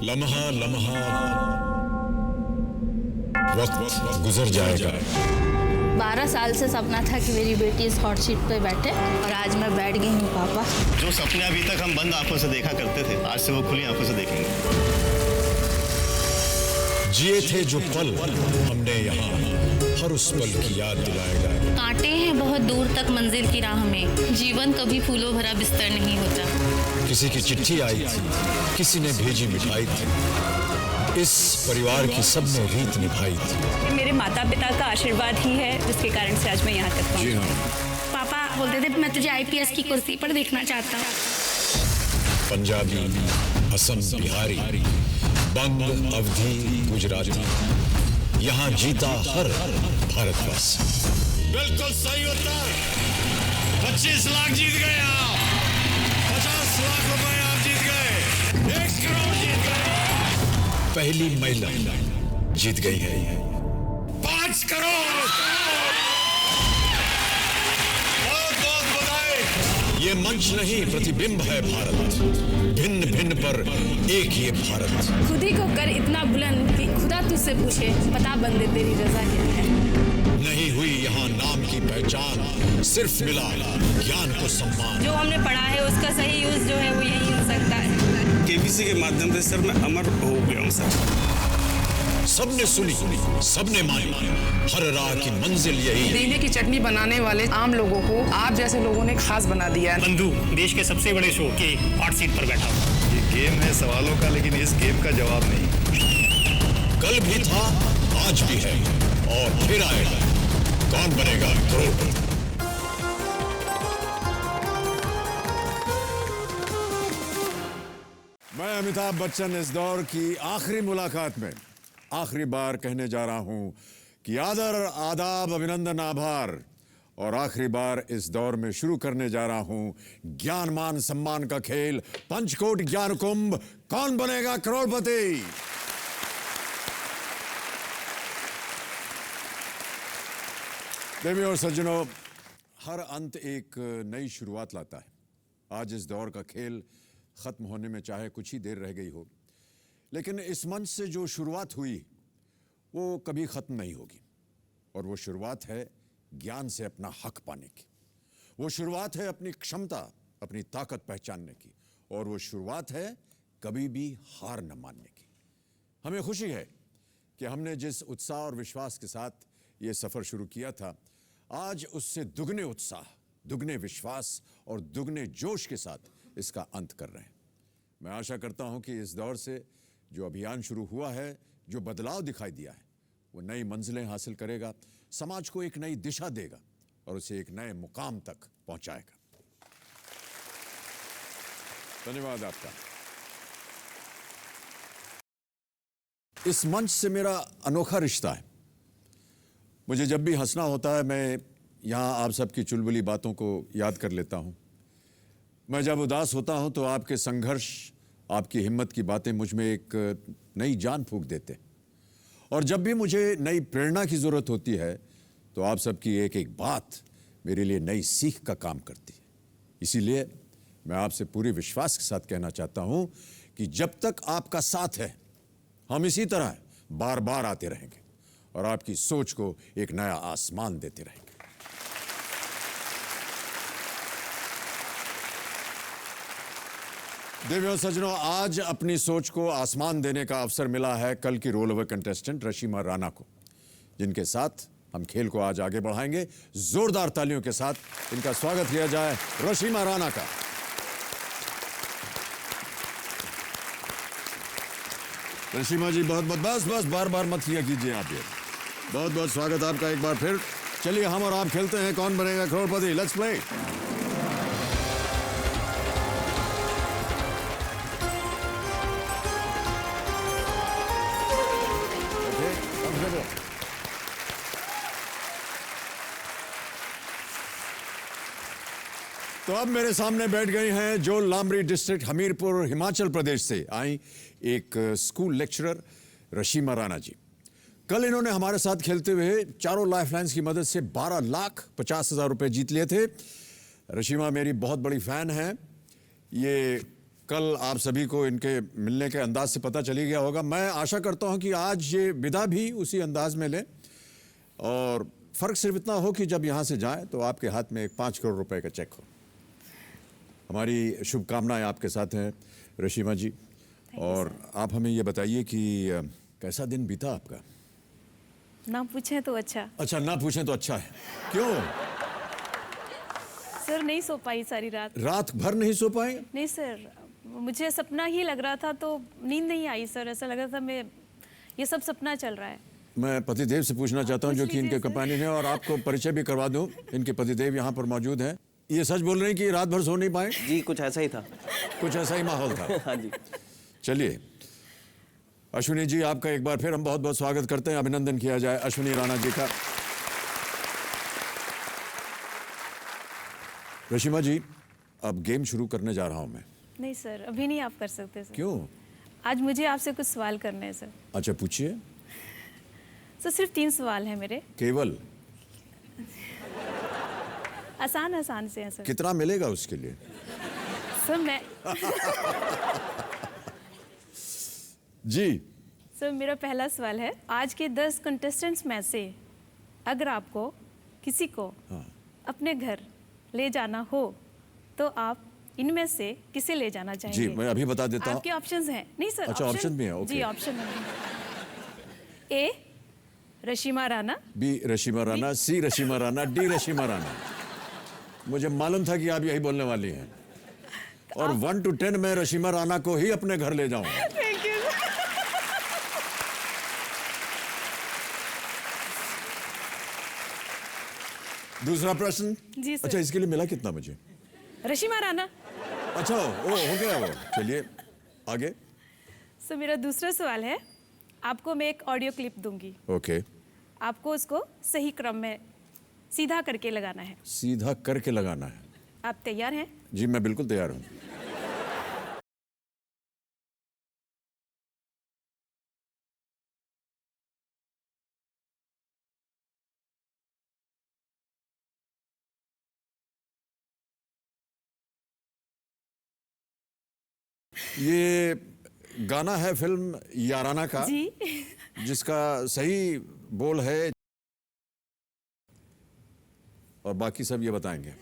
लम्हा लम्हा वक्त गुजर जाएगा। 12 साल से सपना था कि मेरी बेटी इस हॉट सीट पे बैठे और आज मैं बैठ गई हूँ पापा। जो सपने अभी तक हम बंद आंखों से देखा करते थे, आज से वो खुली आंखों से देखेंगे। जिए थे जो पल हमने यहाँ, हर उस पल की याद दिलाएगा। कांटे हैं बहुत दूर तक मंजिल की राह में, जीवन कभी फूलों भरा बिस्तर नहीं होता। किसी की चिट्ठी आई थी, किसी ने भेजी मिठाई थी, इस परिवार की सबने रीत निभाई थी। मेरे माता पिता का आशीर्वाद ही है जिसके कारण से आज मैं यहाँ तक पहुँची। जी हाँ। पापा बोलते थे मैं तुझे आईपीएस की कुर्सी पर देखना चाहता हूँ। पंजाबी, असम, बिहारी, बंग, अवधी, गुजराती, यहाँ जीता हर भारतवासी। बिल्कुल सही उत्तर। 25 लाख जीत गए आप, 50 लाख रुपए आप जीत गए, 1 करोड़ जीत गए। पहली महिला जीत गई है 5 करोड़। बहुत बहुत बधाई। ये मंच नहीं, प्रतिबिंब है भारत, भिन्न भिन्न पर एक ही भारत। खुद ही को कर इतना बुलंद कि खुदा तुझसे पूछे बता बंदे तेरी रजा क्या है। नहीं हुई यहाँ नाम की पहचान, सिर्फ मिला ज्ञान को सम्मान। जो हमने पढ़ा है उसका सही यूज जो है वो यही हो सकता है। केबीसी के माध्यम से सर मैं अमर हो गया हूँ सर। सबने सुनी, सबने मानी, हर राह की मंजिल यही। पुदीने की चटनी बनाने वाले आम लोगों को आप जैसे लोगों ने खास बना दिया। बंधु देश के सबसे बड़े शो के हॉट सीट पर बैठा हूँ। ये गेम है सवालों का, लेकिन इस गेम का जवाब नहीं। कल भी था, आज भी है और फिर आएगा। कौन बनेगा करोड़पति? मैं अमिताभ बच्चन इस दौर की आखिरी मुलाकात में आखिरी बार कहने जा रहा हूं कि आदर, आदाब, अभिनंदन, आभार, और आखिरी बार इस दौर में शुरू करने जा रहा हूं ज्ञान मान सम्मान का खेल, पंचकोट ज्ञान कुंभ। कौन बनेगा करोड़पति? देवियों और सज्जनों, हर अंत एक नई शुरुआत लाता है। आज इस दौर का खेल खत्म होने में चाहे कुछ ही देर रह गई हो, लेकिन इस मंच से जो शुरुआत हुई वो कभी खत्म नहीं होगी। और वो शुरुआत है ज्ञान से अपना हक पाने की, वो शुरुआत है अपनी क्षमता, अपनी ताकत पहचानने की, और वो शुरुआत है कभी भी हार न मानने की। हमें खुशी है कि हमने जिस उत्साह और विश्वास के साथ ये सफ़र शुरू किया था, आज उससे दुगने उत्साह, दुगने विश्वास और दुगने जोश के साथ इसका अंत कर रहे हैं। मैं आशा करता हूं कि इस दौर से जो अभियान शुरू हुआ है, जो बदलाव दिखाई दिया है, वो नई मंजिलें हासिल करेगा, समाज को एक नई दिशा देगा और उसे एक नए मुकाम तक पहुंचाएगा। धन्यवाद आपका। इस मंच से मेरा अनोखा रिश्ता है। मुझे जब भी हंसना होता है, मैं यहाँ आप सबकी चुलबुली बातों को याद कर लेता हूँ। मैं जब उदास होता हूँ तो आपके संघर्ष, आपकी हिम्मत की बातें मुझ में एक नई जान फूंक देते। और जब भी मुझे नई प्रेरणा की ज़रूरत होती है तो आप सबकी एक एक बात मेरे लिए नई सीख का काम करती है। इसीलिए मैं आपसे पूरे विश्वास के साथ कहना चाहता हूँ कि जब तक आपका साथ है, हम इसी तरह बार बार आते रहेंगे और आपकी सोच को एक नया आसमान देते रहेंगे। देवियों सज्जनों, आज अपनी सोच को आसमान देने का अवसर मिला है कल की रोल ओवर कंटेस्टेंट रशीमा राणा को, जिनके साथ हम खेल को आज आगे बढ़ाएंगे। जोरदार तालियों के साथ इनका स्वागत किया जाए, रशीमा राणा का। रशीमा जी बहुत बहुत, बस बार बार मत किया कीजिए आप ये। बहुत बहुत स्वागत आपका एक बार फिर। चलिए हम और आप खेलते हैं कौन बनेगा करोड़पति। Let's play. तो अब मेरे सामने बैठ गई हैं जो लामरी डिस्ट्रिक्ट हमीरपुर हिमाचल प्रदेश से आई एक स्कूल लेक्चरर रशीमा राणा जी। कल इन्होंने हमारे साथ खेलते हुए चारों लाइफलाइंस की मदद से 12,50,000 रुपए जीत लिए थे। रशीमा मेरी बहुत बड़ी फैन है। ये कल आप सभी को इनके मिलने के अंदाज से पता चली गया होगा। मैं आशा करता हूं कि आज ये विदा भी उसी अंदाज में लें और फ़र्क सिर्फ इतना हो कि जब यहाँ से जाएं तो आपके हाथ में एक 5 करोड़ रुपए का चेक हो। हमारी शुभकामनाएं आपके साथ हैं रशीमा जी। और आप हमें ये बताइए कि कैसा दिन बीता आपका? ना पूछें तो अच्छा। अच्छा, ना पूछें तो अच्छा है। क्यों? सर नहीं सो पाई सारी रात। रात भर नहीं सो पाए? नहीं सर, मुझे सपना ही लग रहा था तो नींद नहीं आई सर। ऐसा लग रहा था मैं ये सब सपना चल रहा है। मैं पतिदेव से पूछना चाहता हूं जो कि इनके कंपेनियन है, और आपको परिचय भी करवा दूं। इनके पतिदेव यहाँ पर मौजूद हैं। ये सच बोल रहे हैं कि रात भर सो नहीं पाए? जी कुछ ऐसा ही था। कुछ ऐसा ही माहौल था। हाँ जी। चलिए अश्विनी जी, आपका एक बार फिर हम बहुत बहुत स्वागत करते हैं। अभिनंदन किया जाए अश्विनी राणा जी का। रशीमा जी, अब गेम शुरू करने जा रहा हूं मैं। नहीं सर, अभी नहीं आप कर सकते सर। क्यों? आज मुझे आपसे कुछ सवाल करने हैं सर। अच्छा पूछिए। सर सिर्फ 3 सवाल हैं मेरे। केवल? आसान आसान से हैं सर। कितना मिलेगा उसके लिए? सर मैं जी। सर मेरा पहला सवाल है, आज के 10 कंटेस्टेंट्स में से अगर आपको किसी को अपने घर ले जाना हो तो आप इनमें से किसे ले जाना चाहेंगे? जी मैं अभी बता देता हूँ। आपके ऑप्शंस हैं। नहीं सर, अच्छा ऑप्शन भी है। ओके। जी ऑप्शन है। ए रशीमा राणा, बी रशीमा राणा, सी रशीमा राणा, डी रशीमा राणा। मुझे मालूम था कि आप यही बोलने वाली हैं। और 1 to 10 मैं रशीमा राणा को ही अपने घर ले जाऊंगा। Thank you. दूसरा प्रश्न। जी सर। अच्छा इसके लिए मिला कितना मुझे? रशीमा राणा। अच्छा ओ हो गया वो। चलिए आगे। सर मेरा दूसरा सवाल है, आपको मैं एक ऑडियो क्लिप दूंगी। ओके। आपको उसको सही क्रम में सीधा करके लगाना है। सीधा करके लगाना है। आप तैयार हैं? जी मैं बिल्कुल तैयार हूँ। ये गाना है फिल्म याराना का, जी। जिसका सही बोल है, और बाकी सब ये बताएंगे।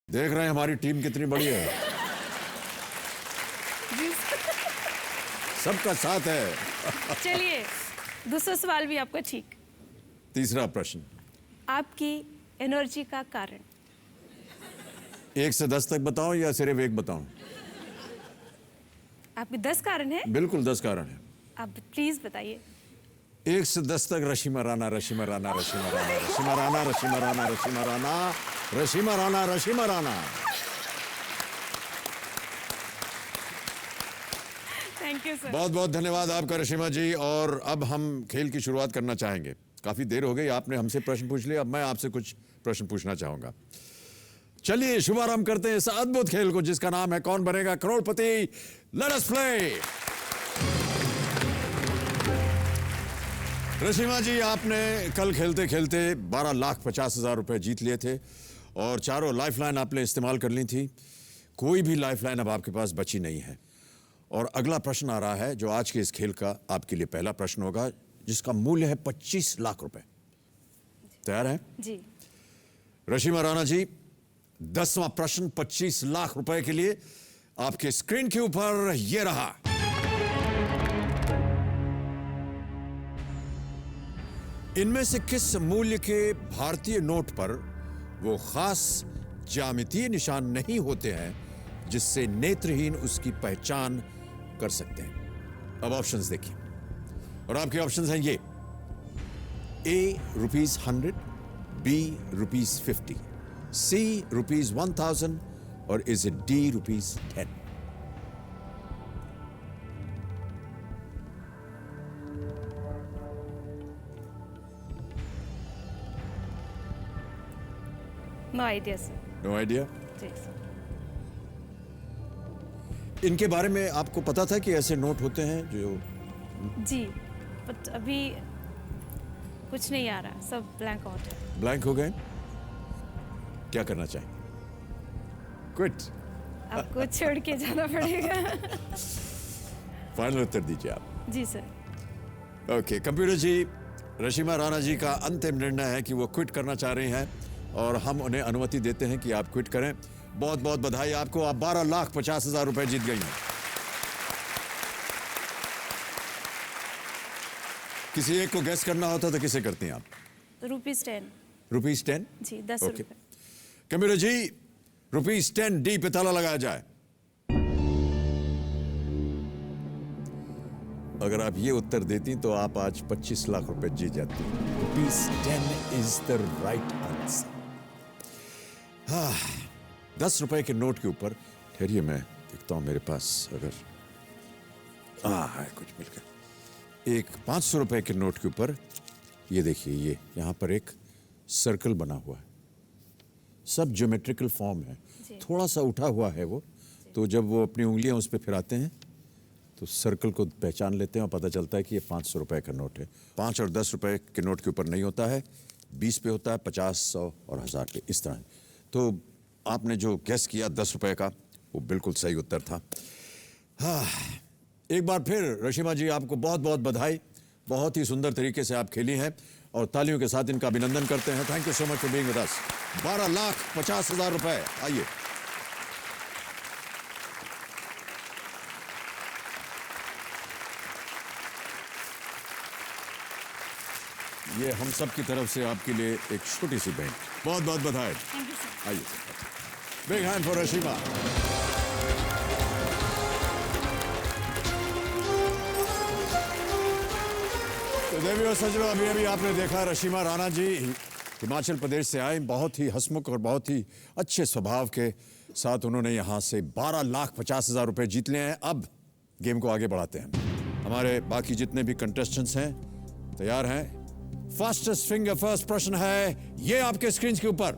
देख रहे हैं हमारी टीम कितनी बड़ी है। सबका साथ है। चलिए दूसरा सवाल भी आपका ठीक। तीसरा प्रश्न। आपकी एनर्जी का कारण? 1 से 10 तक बताऊं या सिर्फ 1 बताऊं? आपके 10 कारण है? बिल्कुल 10 कारण है। आप प्लीज बताइए। 1 से 10 तक Rashima Rana, Rashima Rana, Rashima Rana, Rashima Rana, Rashima Rana, Rashima Rana, Rashima Rana, Rashima Rana. Thank you sir. बहुत बहुत धन्यवाद आपका रशीमा जी। और अब हम खेल की शुरुआत करना चाहेंगे। काफी देर हो गई, आपने हमसे प्रश्न पूछ लिया, अब मैं आपसे कुछ प्रश्न पूछना चाहूंगा। चलिए शुभारंभ करते हैं इस अद्भुत खेल को जिसका नाम है कौन बनेगा करोड़पति। Let us play. रशीमा जी, आपने कल खेलते खेलते 12,50,000 रुपए जीत लिए थे और चारों लाइफलाइन आपने इस्तेमाल कर ली थी। कोई भी लाइफलाइन अब आपके पास बची नहीं है। और अगला प्रश्न आ रहा है जो आज के इस खेल का आपके लिए पहला प्रश्न होगा, जिसका मूल्य है 25 लाख रुपए। तैयार हैं? जी। रशीमा राणा जी, 10वां प्रश्न 25 लाख रुपए के लिए आपके स्क्रीन के ऊपर ये रहा। इनमें से किस मूल्य के भारतीय नोट पर वो खास ज्यामितीय निशान नहीं होते हैं जिससे नेत्रहीन उसकी पहचान कर सकते हैं? अब ऑप्शंस देखिए, और आपके ऑप्शंस हैं ये: ए ₹100, बी ₹50, सी ₹1000 और is it D ₹10? No idea sir. No idea? जी सर। इनके बारे में आपको पता था कि ऐसे नोट होते हैं जो? जी, बट अभी कुछ नहीं आ रहा, सब ब्लैंक आउट है। ब्लैंक हो गए? क्या करना चाहिए? क्विट? आपको छोड़ के जाना पड़ेगा। फाइनल उत्तर दीजिए आप। जी सर। ओके, कंप्यूटर जी, रशीमा राणा जी का अंतिम निर्णय है कि वो क्विट करना चाह रही हैं और हम उन्हें अनुमति देते हैं कि आप क्विट करें। बहुत बहुत बधाई आपको, आप 12,50,000 रुपए जीत गई हैं। किसी एक को गैस करना होता तो किसे करती हैं आप? ₹10। ₹10? जी, 10 ओके। रुपए। कंप्यूटर जी, ₹10 डी पे ताला लगाया जाए। अगर आप ये उत्तर देती तो आप आज 25 लाख रुपए जीत जाती। ₹10 इज द राइट आंसर। 10 रुपए के नोट के ऊपर, ठहरिए मैं देखता हूं मेरे पास अगर है कुछ मिल गया। एक 500 रुपए के नोट के ऊपर ये देखिए, ये यहां पर एक सर्कल बना हुआ है। सब ज्योमेट्रिकल फॉर्म है, थोड़ा सा उठा हुआ है वो, तो जब वो अपनी उंगलियां उस पर फिराते हैं तो सर्कल को पहचान लेते हैं और पता चलता है कि ये 500 रुपए का नोट है। 5 और 10 रुपए के नोट के ऊपर नहीं होता है, 20 पे होता है, 50, 100 और 1000 पे, इस तरह। तो आपने जो गेस किया 10 रुपए का, वो बिल्कुल सही उत्तर था। एक बार फिर रशीमा जी, आपको बहुत बहुत बधाई। बहुत ही सुंदर तरीके से आप खेली हैं और तालियों के साथ इनका अभिनंदन करते हैं। Thank you so much for being with us. 12,50,000 रुपए। आइए, ये हम सब की तरफ से आपके लिए एक छोटी सी भेंट। बहुत बहुत बधाई। आइए, बिग हैंड फॉर रशीमा। तो देवी और सज्जनों, अभी अभी आपने देखा रशीमा राणा जी हिमाचल प्रदेश से आए। बहुत ही हंसमुख और बहुत ही अच्छे स्वभाव के साथ उन्होंने यहाँ से 12,50,000 रुपए जीत लिए हैं। अब गेम को आगे बढ़ाते हैं। हमारे बाकी जितने भी कंटेस्टेंट्स हैं तैयार हैं। फास्टेस्ट फिंगर फर्स्ट प्रश्न है ये आपके स्क्रीन के ऊपर।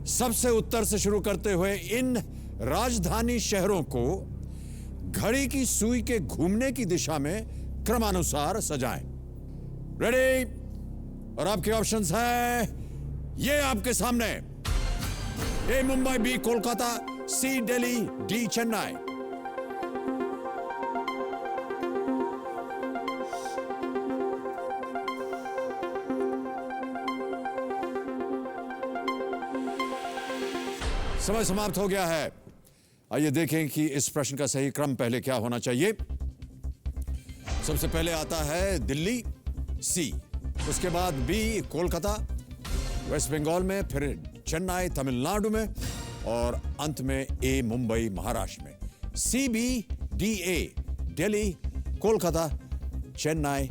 सबसे उत्तर से शुरू करते हुए इन राजधानी शहरों को घड़ी की सुई के घूमने की दिशा में क्रमानुसार सजाएं। रेडी? और आपके ऑप्शंस हैं ये आपके सामने। ए मुंबई, बी कोलकाता, सी दिल्ली, डी चेन्नई। समय समाप्त हो गया है। आइए देखें कि इस प्रश्न का सही क्रम पहले क्या होना चाहिए। सबसे पहले आता है दिल्ली, सी, उसके बाद बी कोलकाता वेस्ट बंगाल में, फिर चेन्नई तमिलनाडु में और अंत में ए मुंबई महाराष्ट्र में। सी, बी, डी, ए दिल्ली, कोलकाता, चेन्नई,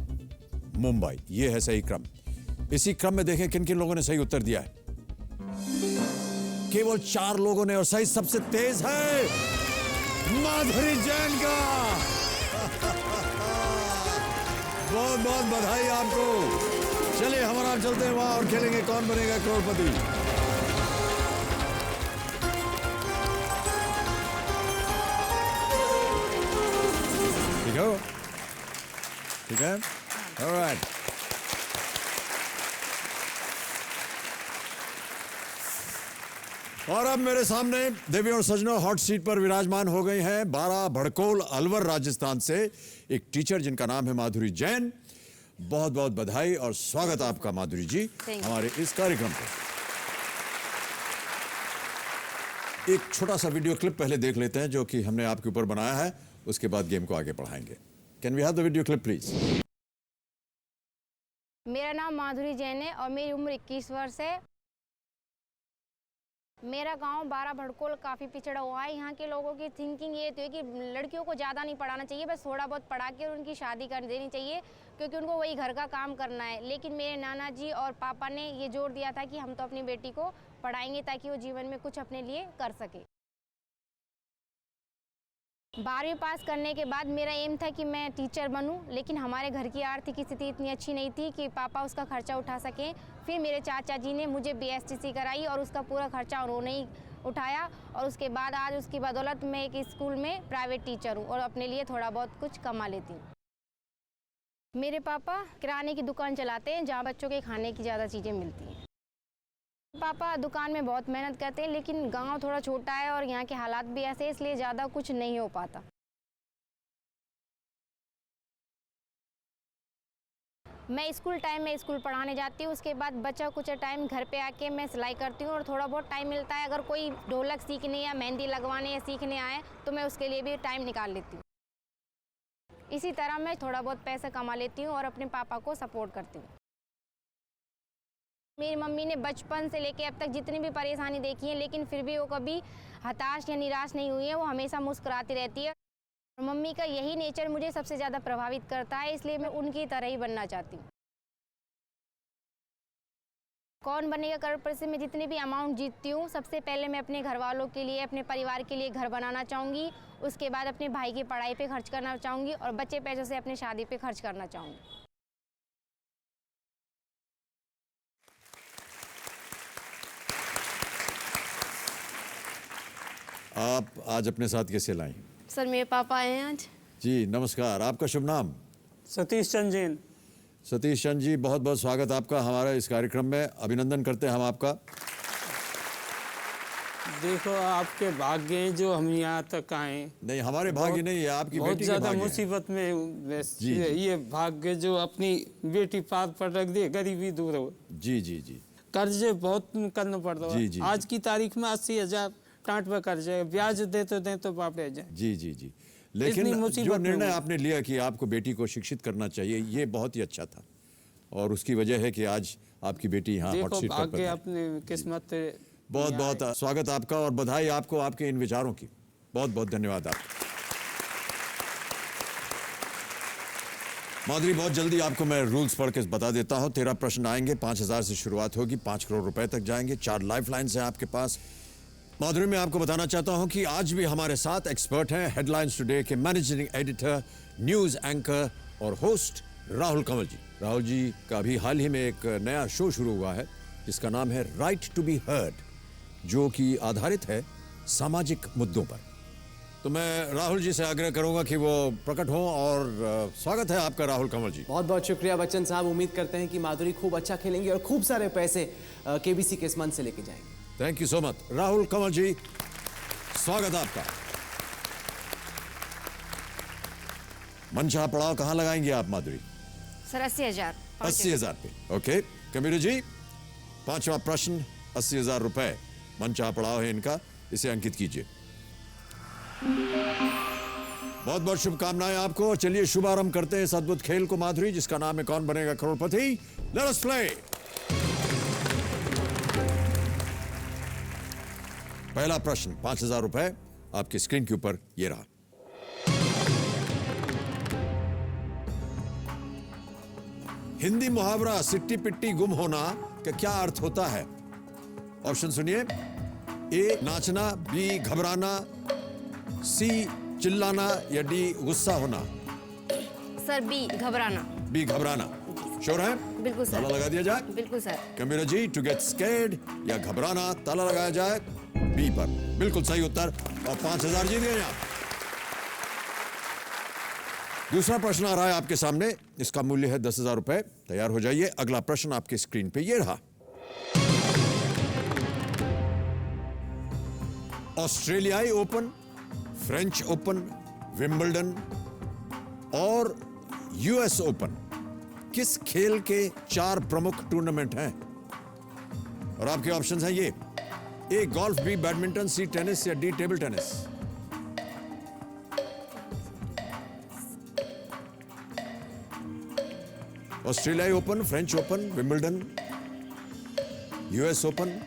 मुंबई, यह है सही क्रम। इसी क्रम में देखें किन किन लोगों ने सही उत्तर दिया है। केवल 4 लोगों ने, और सही सबसे तेज है माधुरी जैन का। बहुत बहुत बधाई आपको। चलिए हमारा चलते हैं वहां और खेलेंगे कौन बनेगा करोड़पति। ठीक है, ठीक है, ऑलराइट। और अब मेरे सामने देवी और सज्जनों हॉट सीट पर विराजमान हो गई हैं 12 भड़कोल अलवर राजस्थान से एक टीचर जिनका नाम है माधुरी जैन। बहुत बहुत बधाई और स्वागत आपका माधुरी जी हमारे इस कार्यक्रम पर। एक छोटा सा वीडियो क्लिप पहले देख लेते हैं जो कि हमने आपके ऊपर बनाया है, उसके बाद गेम को आगे बढ़ाएंगे। Can we have the video clip please? मेरा नाम माधुरी जैन है और मेरी उम्र 21 वर्ष है। मेरा गांव 12 भड़कोल काफ़ी पिछड़ा हुआ है। यहाँ के लोगों की थिंकिंग ये थी कि लड़कियों को ज़्यादा नहीं पढ़ाना चाहिए, बस थोड़ा बहुत पढ़ा के और उनकी शादी कर देनी चाहिए क्योंकि उनको वही घर का काम करना है। लेकिन मेरे नाना जी और पापा ने ये जोर दिया था कि हम तो अपनी बेटी को पढ़ाएंगे ताकि वो जीवन में कुछ अपने लिए कर सके। 12वीं पास करने के बाद मेरा एम था कि मैं टीचर बनूं, लेकिन हमारे घर की आर्थिक स्थिति इतनी अच्छी नहीं थी कि पापा उसका खर्चा उठा सकें। फिर मेरे चाचा जी ने मुझे BSTC कराई और उसका पूरा खर्चा उन्होंने ही उठाया और उसके बाद आज उसकी बदौलत मैं एक स्कूल में प्राइवेट टीचर हूँ और अपने लिए थोड़ा बहुत कुछ कमा लेती हूँ। मेरे पापा किराने की दुकान चलाते हैं जहाँ बच्चों के खाने की ज़्यादा चीज़ें मिलती हैं। पापा दुकान में बहुत मेहनत करते हैं, लेकिन गांव थोड़ा छोटा है और यहाँ के हालात भी ऐसे हैं, इसलिए ज़्यादा कुछ नहीं हो पाता। मैं स्कूल टाइम में स्कूल पढ़ाने जाती हूँ, उसके बाद बचा कुछ टाइम घर पे आके मैं सिलाई करती हूँ और थोड़ा बहुत टाइम मिलता है अगर कोई ढोलक सीखने या मेहंदी लगवाने या सीखने आए तो मैं उसके लिए भी टाइम निकाल लेती हूँ। इसी तरह मैं थोड़ा बहुत पैसा कमा लेती हूँ और अपने पापा को सपोर्ट करती हूँ। मेरी मम्मी ने बचपन से लेके अब तक जितनी भी परेशानी देखी है, लेकिन फिर भी वो कभी हताश या निराश नहीं हुई है, वो हमेशा मुस्कुराती रहती है। मम्मी का यही नेचर मुझे सबसे ज़्यादा प्रभावित करता है, इसलिए मैं उनकी तरह ही बनना चाहती हूँ। कौन बनेगा करोड़पति से मैं जितनी भी अमाउंट जीतती हूँ, सबसे पहले मैं अपने घर वालों के लिए, अपने परिवार के लिए घर बनाना चाहूँगी। उसके बाद अपने भाई की पढ़ाई पे खर्च करना चाहूँगी और बच्चे पैसों से अपनी शादी पे खर्च करना चाहूँगी। आप आज अपने साथ कैसे लाए? सर मेरे पापा आए हैं आज। जी नमस्कार, आपका शुभ नाम? सतीश चंद जैन। सतीश चंद जी, बहुत बहुत स्वागत आपका हमारे इस कार्यक्रम में। अभिनंदन करते हैं हम आपका। देखो आपके भाग्य हैं जो हम यहाँ तक आए। नहीं, हमारे भाग्य नहीं है, आपकी बेटी के भाग्य हैं। बहुत ज़्यादा मुसीबत में जी, ये भाग्य जो अपनी बेटी पार पर रख दे, गरीबी दूर हो। जी जी जी। कर्जे बहुत करना पड़ता है। जी जी। आज की तारीख में 80,000 टाँट पर कर्ज है, ब्याज दे तो बाप रह जाए। जी जी जी। लेकिन जो निर्णय आपने लिया कि आपको बेटी को शिक्षित करना चाहिए, ये बहुत ही अच्छा था और उसकी वजह है कि आज आपकी बेटी यहाँ हॉट सीट पर भाग्य अपने किस्मत। बहुत बहुत स्वागत आपका और बधाई आपको आपके इन विचारों की। बहुत बहुत धन्यवाद आपका। माधुरी, बहुत जल्दी आपको मैं रूल्स पढ़ के बता देता हूं। 13 प्रश्न आएंगे, 5,000 से शुरुआत होगी, 5 करोड़ रुपए तक जाएंगे। 4 लाइफ लाइन्स हैं आपके पास। माधुरी, मैं आपको बताना चाहता हूं कि आज भी हमारे साथ एक्सपर्ट हैं हेडलाइंस टुडे के मैनेजिंग एडिटर, न्यूज एंकर और होस्ट राहुल कंवल जी। राहुल जी का भी हाल ही में एक नया शो शुरू हुआ है जिसका नाम है राइट टू बी हर्ड, जो कि आधारित है सामाजिक मुद्दों पर। तो मैं राहुल जी से आग्रह करूंगा कि वो प्रकट हों और स्वागत है आपका राहुल कंवल जी। बहुत बहुत शुक्रिया बच्चन साहब। उम्मीद करते हैं कि माधुरी खूब अच्छा खेलेंगी और खूब सारे पैसे केबीसी के इस मंच से लेके जाएंगे। Thank you so much Rahul Kanwal ji, स्वागत आपका। मनचाहा पड़ाव कहां लगाएंगे आप माधुरी? सर 80,000। 80,000 पे। ओके कबीर जी, 5वां प्रश्न 80,000 रुपए मनचाहा पड़ाव है इनका, इसे अंकित कीजिए। बहुत बहुत शुभकामनाएं आपको। चलिए शुभारंभ करते हैं इस अद्भुत खेल को माधुरी, जिसका नाम है कौन बनेगा करोड़पति। Let us play. पहला प्रश्न 5,000 रुपए आपकी स्क्रीन के ऊपर ये रहा। हिंदी मुहावरा सिट्टी पिट्टी गुम होना का क्या अर्थ होता है? ऑप्शन सुनिए। ए नाचना, बी घबराना, सी चिल्लाना या डी गुस्सा होना। सर बी घबराना। बी घबराना। श्योर है? बिल्कुल सर। ताला लगा दिया जाए? बिल्कुल सर। कमीरा जी, टू गेट स्कैर्ड या घबराना, ताला लगाया जाए बी पर। बिल्कुल सही उत्तर और 5,000 जीत गए आप। दूसरा प्रश्न आ रहा है आपके सामने, इसका मूल्य है 10,000 रुपए। तैयार हो जाइए। अगला प्रश्न आपके स्क्रीन पे ये रहा। ऑस्ट्रेलियाई ओपन, फ्रेंच ओपन, विंबलडन और यूएस ओपन किस खेल के 4 प्रमुख टूर्नामेंट हैं? और आपके ऑप्शंस हैं ये। A golf, B badminton, C tennis या डी टेबल टेनिस। ऑस्ट्रेलियाई open, French open, Wimbledon, US open.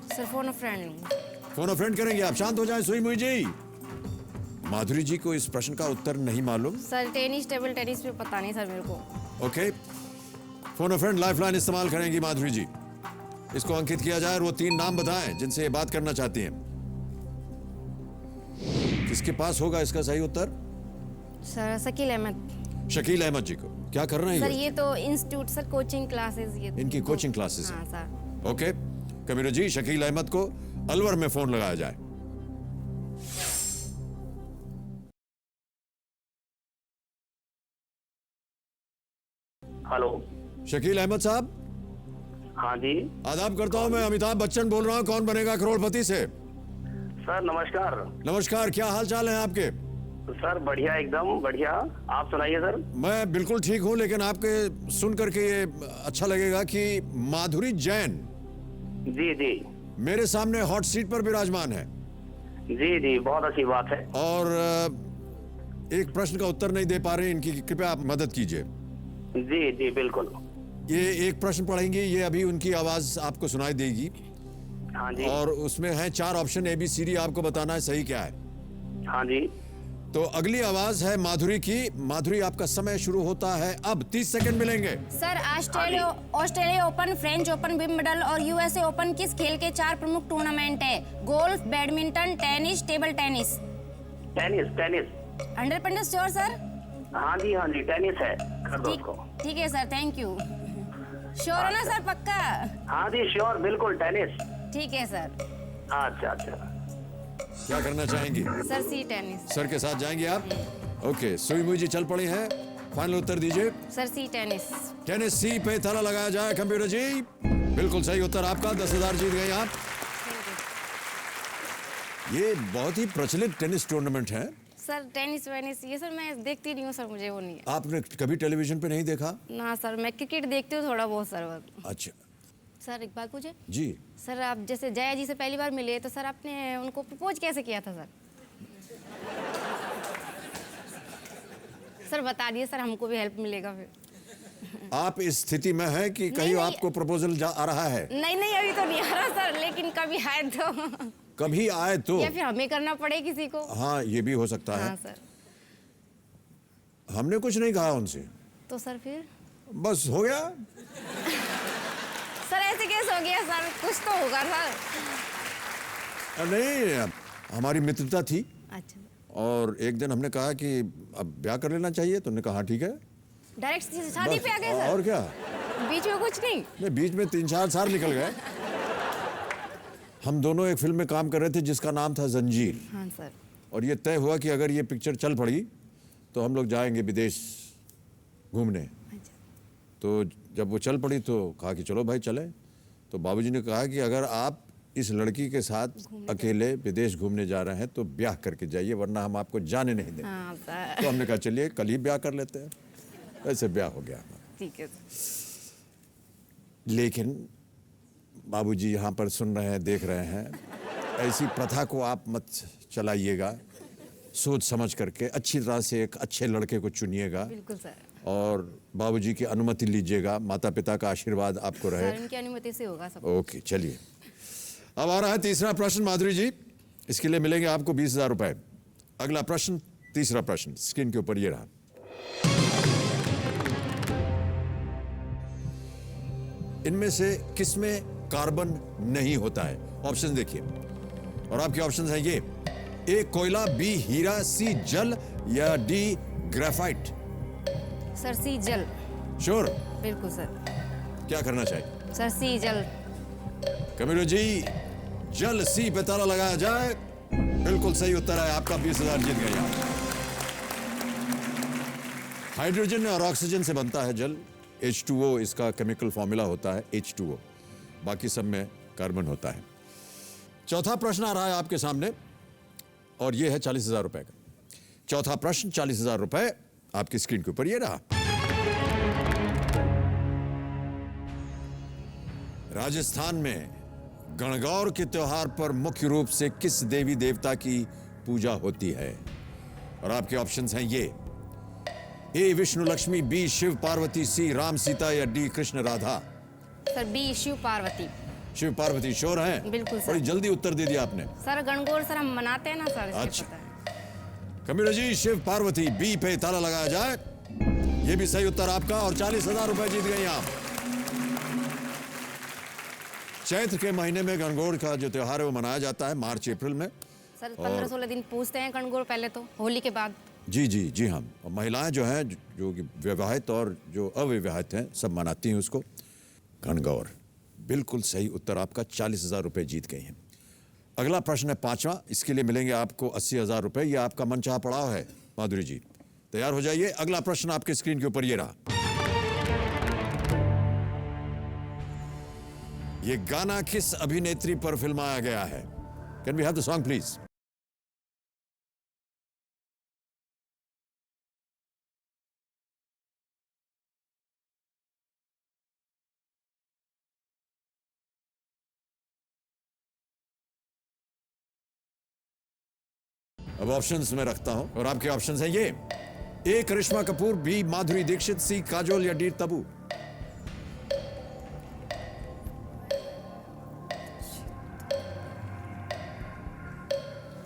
Sir phone a friend. Phone a friend करेंगे आप? शांत हो जाएं सुई मुई जी। माधुरी जी को इस प्रश्न का उत्तर नहीं मालूम। सर टेनिस, टेबल टेनिस पे पता नहीं सर मेरे को। Okay, phone a friend lifeline इस्तेमाल करेंगी माधुरी जी। इसको अंकित किया जाए और वो 3 नाम बताएं जिनसे ये बात करना चाहती हैं। किसके पास होगा इसका सही उत्तर? सर शकील अहमद। शकील अहमद जी को। क्या कर रहे हैं सर? ये तो इंस्टीट्यूट सर, कोचिंग क्लासेस। ये इनकी कोचिंग क्लासेस हाँ सर। ओके कबीर जी, शकील अहमद को अलवर में फोन लगाया जाए। हेलो, शकील अहमद साहब। हाँ जी। आदाब करता हूं, मैं अमिताभ बच्चन बोल रहा हूं, कौन बनेगा करोड़पति से। सर नमस्कार। नमस्कार, क्या हाल चाल है आपके? सर बढ़िया, एकदम बढ़िया। आप सुनाइए सर। मैं बिल्कुल ठीक हूं, लेकिन आपके सुन करके ये अच्छा लगेगा कि माधुरी जैन जी जी मेरे सामने हॉट सीट पर विराजमान है। जी जी, बहुत अच्छी बात है। और एक प्रश्न का उत्तर नहीं दे पा रहे, इनकी कृपया आप मदद कीजिए। जी जी बिल्कुल। ये एक प्रश्न पढ़ेंगे, ये अभी उनकी आवाज आपको सुनाई देगी। हाँ जी। और उसमें है 4 ऑप्शन ABCD, आपको बताना है सही क्या है। हाँ जी। तो अगली आवाज है माधुरी की। माधुरी, आपका समय शुरू होता है अब, 30 सेकंड मिलेंगे। Sir Australia open, French open, Wimbledon और USA ओपन किस खेल के 4 प्रमुख टूर्नामेंट है? Golf, badminton, tennis, table tennis. Tennis tennis. 100% sure sir? हाँ जी टेनिस है। कर दो उसको। ठीक है सर, थैंक यू। श्योर है ना सर, पक्का? हाँ जी श्योर, बिल्कुल टेनिस। ठीक है सर। अच्छा अच्छा। क्या करना चाहेंगी? सर सी टेनिस। सर के साथ जाएंगे आप? ओके, सुई मुई जी चल पड़ी हैं, फाइनल उत्तर दीजिए। सर सी टेनिस। टेनिस सी पे ताला लगाया जाए। कंप्यूटर जी, बिल्कुल सही उत्तर आपका, 10,000 जीत गए आप। ये बहुत ही प्रचलित टेनिस टूर्नामेंट है। सर टेनिस वेनिस ये सर मैं देखती नहीं हूँ सर, मुझे वो नहीं है। आपने कभी टेलीविजन पे नहीं देखा? ना सर, मैं क्रिकेट देखती हूँ थोड़ा बहुत सर। अच्छा। सर एक बात पूछे? जी। सर आप जैसे जया जी से पहली बार मिले तो सर आपने उनको प्रपोज कैसे किया था सर? सर बता दिए सर, हमको भी हेल्प मिलेगा फिर। आप इस स्थिति में हैं कि कहीं आपको प्रपोजल आ रहा है? नहीं अभी तो नहीं आ रहा सर, लेकिन कभी आए तो। कभी आए तो? या फिर हमें करना पड़े किसी को। हाँ, ये भी हो सकता है। हाँ सर। हमने कुछ नहीं कहा उनसे। तो सर फिर? बस हो गया। सर ऐसे कैसे हो गया सर, कुछ तो होगा सर। नहीं, हमारी मित्रता थी। अच्छा। और एक दिन हमने कहा कि अब ब्याह कर लेना चाहिए, तो उन्होंने कहा हाँ ठीक है। डायरेक्ट शादी पे आ गए सर? और क्या, बीच में कुछ नहीं? बीच में 3-4 साल निकल गए। हम दोनों एक फिल्म में काम कर रहे थे जिसका नाम था जंजीर। हाँ सर। और ये तय हुआ कि अगर ये पिक्चर चल पड़ी तो हम लोग जाएंगे विदेश घूमने। अच्छा। तो जब वो चल पड़ी तो कहा कि चलो भाई चले। तो बाबूजी ने कहा कि अगर आप इस लड़की के साथ अकेले विदेश घूमने जा रहे हैं तो ब्याह करके जाइए, वरना हम आपको जाने नहीं देंगे। हाँ सर। तो हमने कहा चलिए कल ही ब्याह कर लेते हैं। ऐसे ब्याह हो गया। ठीक है। लेकिन बाबूजी यहाँ पर सुन रहे हैं, देख रहे हैं, ऐसी प्रथा को आप मत चलाइएगा। सोच समझ करके अच्छी तरह से एक अच्छे लड़के को चुनिएगा। बिल्कुल सर। और बाबूजी की अनुमति लीजिएगा, माता पिता का आशीर्वाद आपको रहे। सर इनकी अनुमति से होगा सब। ओके, चलिए अब आ रहा है तीसरा प्रश्न माधुरी जी। इसके लिए मिलेंगे आपको 20,000 रुपए। अगला प्रश्न, तीसरा प्रश्न स्क्रीन के ऊपर ये रहा। इनमें से किसमें कार्बन नहीं होता है? ऑप्शन देखिए, और आपके ऑप्शन हैं ये: ए कोयला, बी हीरा, सी जल, या डी ग्रेफाइट। सर सी जल। श्योर? बिल्कुल सर। क्या करना चाहिए? सर सी जल। कमिलो जी, जल सी पे ताला लगाया जाए। बिल्कुल सही उत्तर है आपका, 20,000 जीत गए आप। हाइड्रोजन और ऑक्सीजन से बनता है जल। H2O इसका केमिकल फॉर्मूला होता है, H2O। बाकी सब में कार्बन होता है। चौथा प्रश्न आ रहा है आपके सामने और यह है 40,000 रुपए का। चौथा प्रश्न, 40,000 रुपए आपकी स्क्रीन के ऊपर ये रहा। राजस्थान में गणगौर के त्योहार पर मुख्य रूप से किस देवी देवता की पूजा होती है? और आपके ऑप्शंस हैं ये: A Vishnu Lakshmi, B Shiv Parvati, C Ram Sita, या D Krishna Radha. Sir B Shiv Parvati. Shiv Parvati sure हैं? बिल्कुल सर। बड़ी जल्दी उत्तर दे दिया आपने। सर गणगौर सर हम मनाते हैं ना सर। अच्छा, कबीर जी शिव पार्वती, बी पे ताला लगाया जाए। ये भी सही उत्तर आपका और 40,000 रुपए जीत गए आप। चैत्र के महीने में गणगौर का जो त्योहार है वो मनाया जाता है मार्च अप्रैल में। सर 15-16 दिन पूछते हैं गणगौर, पहले तो होली के बाद। जी हाँ। और महिलाएं जो हैं, जो कि विवाहित और जो अविवाहित हैं, सब मनाती हैं उसको, गणगौर। बिल्कुल सही उत्तर आपका, 40,000 रुपए जीत गए हैं। अगला प्रश्न है 5वां, इसके लिए मिलेंगे आपको 80,000 रुपए। यह आपका मनचाहा पड़ाव है माधुरी जी, तैयार हो जाइए। अगला प्रश्न आपके स्क्रीन के ऊपर ये रहा। यह गाना किस अभिनेत्री पर फिल्माया गया है? Can we have the song please? अब ऑप्शंस में रखता हूं और आपके ऑप्शंस हैं ये: A Karisma Kapoor, B Madhuri Dixit, C Kajol या डी तब्बू।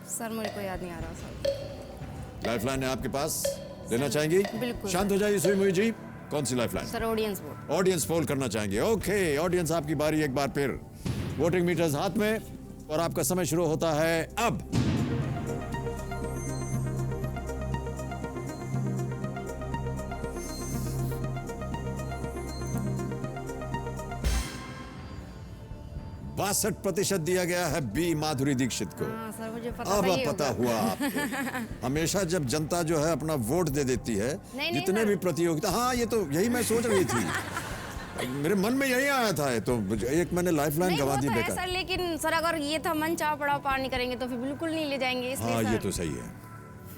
सर मुझे को याद नहीं आ रहा सर। लाइफलाइन है आपके पास, लेना चाहेंगी? बिल्कुल शांत हो जाइए सुई मुई जी। कौन सी lifeline? Sir audience vote. Audience poll करना चाहेंगे? ओके, ऑडियंस आपकी बारी एक बार फिर। वोटिंग मीटर्स हाथ में और आपका समय शुरू होता है अब। %62 दिया गया है बी माधुरी दीक्षित को। हाँ सर मुझे पता अब था ये पता होगा। हुआ आपको। हमेशा जब जनता जो है अपना वोट दे देती है, नहीं जितने सर। भी प्रतियोगिता, हाँ ये तो यही मैं सोच रही थी, मेरे मन में यही आया था, तो एक मैंने लाइफलाइन नहीं गवा वो दी तो है बेकार। सर, लेकिन सर अगर ये था मन चाह पड़ा पार नहीं करेंगे तो फिर बिल्कुल नहीं ले जाएंगे, इसलिए हाँ सर ये तो सही है।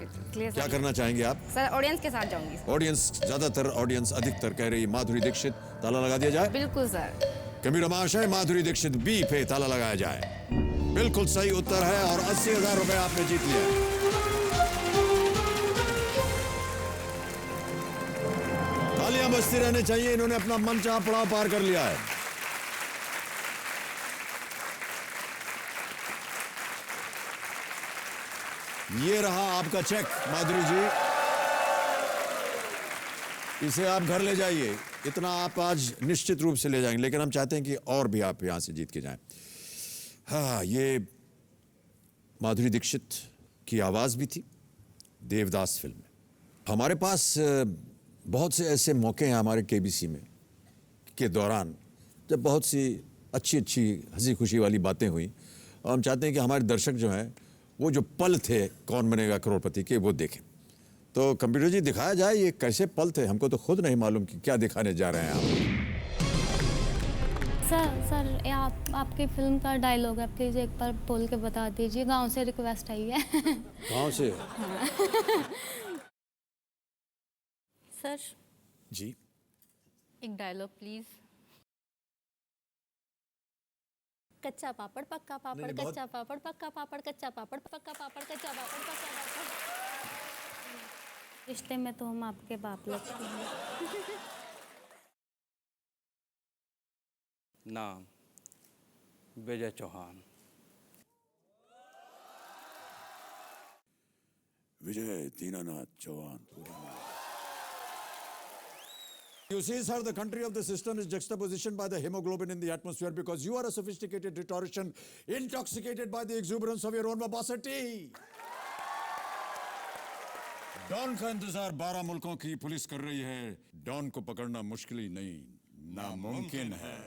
इसलिए क्या सर, करना चाहेंगे आप? सर ऑडियंस के साथ जाऊंगी। ऑडियंस, ज्यादातर ऑडियंस अधिकतर कह रही है माधुरी दीक्षित। ताला लगा दिया जाए? बिल्कुल सर। कबीर महाशय, माधुरी दीक्षित बी पे ताला लगाया जाए। बिल्कुल सही उत्तर है और 80,000 रुपए आपने जीत लिया। तालियां बजती रहनी चाहिए, इन्होंने अपना मनचाहा पड़ाव पार कर लिया है। ये रहा आपका चेक माधुरी जी, इसे आप घर ले जाइए। इतना आप आज निश्चित रूप से ले जाएंगे, लेकिन हम चाहते हैं कि और भी आप यहां से जीत के जाएं। हाँ, ये माधुरी दीक्षित की आवाज भी थी देवदास फिल्म में। हमारे पास बहुत से ऐसे मौके हैं हमारे केबीसी में के दौरान जब बहुत सी अच्छी अच्छी हंसी खुशी वाली बातें हुई, और हम चाहते हैं कि हमारे दर्शक जो हैं वो जो पल थे कौन बनेगा करोड़पति के, वो देखें। तो कंप्यूटर जी दिखाया जाए ये कैसे पल थे, हमको तो खुद नहीं मालूम कि क्या दिखाने जा रहे हैं आप। सर ये आपकी फिल्म का डायलॉग है, प्लीज़ एक बार बोल के बता दीजिए। गांव से रिक्वेस्ट आई है। गाँव से? सर जी एक डायलॉग प्लीज़। कच्चा पापड़ पक्का पापड़, नहीं, बहुत- कच्चा पापड़ पक्का पापड़, कच्चा पापड़ पक्का पापड़, कच्चा पापड़ पक्का पापड़। रिश्ते में तो हम आपके बाप लगते हैं। नाम Vijay Chauhan. Vijay Dinanath Chauhan. You see, sir, the country of the system is juxtapositioned by the hemoglobin in the atmosphere because you are a sophisticated rhetorician intoxicated by the exuberance of your own verbosity. Don का इंतजार 12 मुल्कों की पुलिस कर रही है। Don को पकड़ना मुश्किल ही नहीं, नामुमकिन है।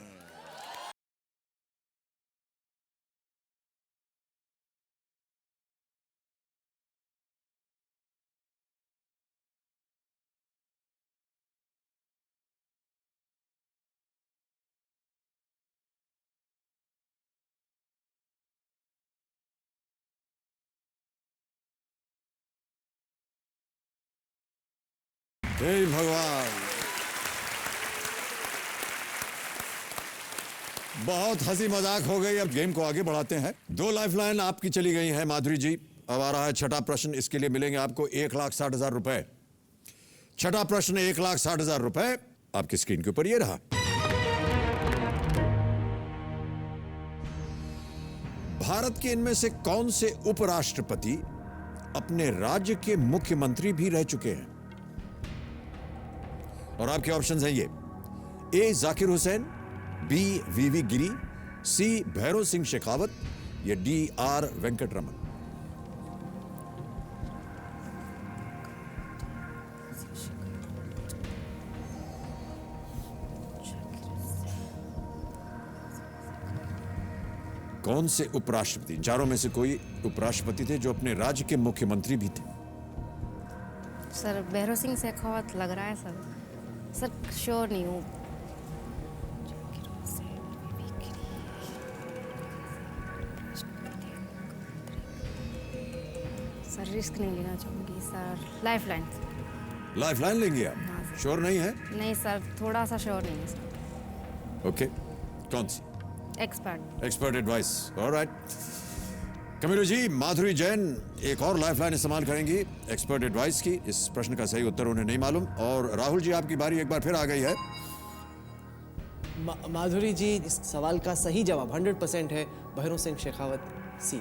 हे भगवान, बहुत हंसी मजाक हो गई। अब गेम को आगे बढ़ाते हैं। 2 लाइफलाइन आपकी चली गई हैं माधुरी जी। अब आ रहा है छठा प्रश्न, इसके लिए मिलेंगे आपको 1,60,000 रुपए। छठा प्रश्न 1,60,000 रुपए आपकी स्क्रीन के ऊपर ये रहा। भारत के इनमें से कौन से उपराष्ट्रपति अपने राज्य के मुख्यमंत्री भी रह चुके हैं? और आपके ऑप्शंस हैं ये: ए जाकिर हुसैन, बी वीवी गिरी, सी भैरव सिंह शेखावत या डी आर वेंकटरमन। कौन से उपराष्ट्रपति, चारों में से कोई उपराष्ट्रपति थे जो अपने राज्य के मुख्यमंत्री भी थे? सर भैरव सिंह शेखावत लग रहा है सर। सर श्योर नहीं हूँ। सर रिस्क नहीं लेना चाहूँगी सर। लाइफलाइन लेंगे आप? श्योर नहीं है? नहीं सर, थोड़ा सा श्योर नहीं है सर। ओके, कौन सी? Expert advice. ऑलराइट। कमिरो जी, माधुरी जैन एक और लाइफलाइन इस्तेमाल करेंगी एक्सपर्ट एडवाइस की। इस प्रश्न का सही उत्तर उन्हें नहीं मालूम। और राहुल जी, आपकी बारी एक बार फिर आ गई है। माधुरी जी, इस सवाल का सही जवाब 100% है Bhairav Singh Shekhawat, C.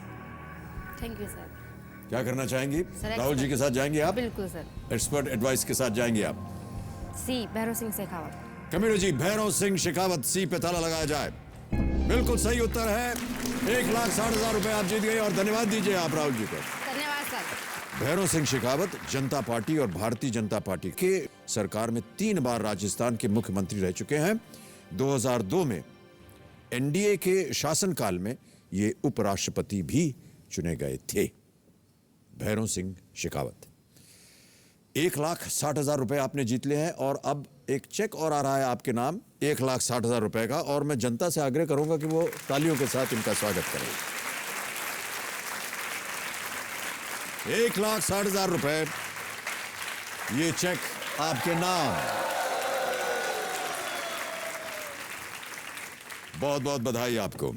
Thank you sir. क्या करना चाहेंगी? सर, राहुल जी के साथ जाएंगे आप? बिल्कुल सर। एक्सपर्ट एडवाइस के साथ जाएंगे आप? सी, भैरव सिंह शेखावत। कमिरो जी, भैरव सिंह शेखावत, सी पे ताला लगाया जाए। बिल्कुल सही उत्तर है। 1,60,000 रुपए आप जीत गए और धन्यवाद दीजिए आप राहुल जी को। धन्यवाद सर। भैरव सिंह शेखावत जनता पार्टी और भारतीय जनता पार्टी के सरकार में 3 बार राजस्थान के मुख्यमंत्री रह चुके हैं। 2002 में एनडीए के शासनकाल में ये उपराष्ट्रपति भी चुने गए थे। भैरव सिंह शेखावत। 1,60,000 रुपए आपने जीत लिए हैं और अब एक चेक और आ रहा है आपके नाम 1,60,000 रुपए का। और मैं जनता से आग्रह करूंगा कि वो तालियों के साथ इनका स्वागत करें। 1,60,000 रुपए, ये चेक आपके नाम। बहुत बहुत बधाई आपको।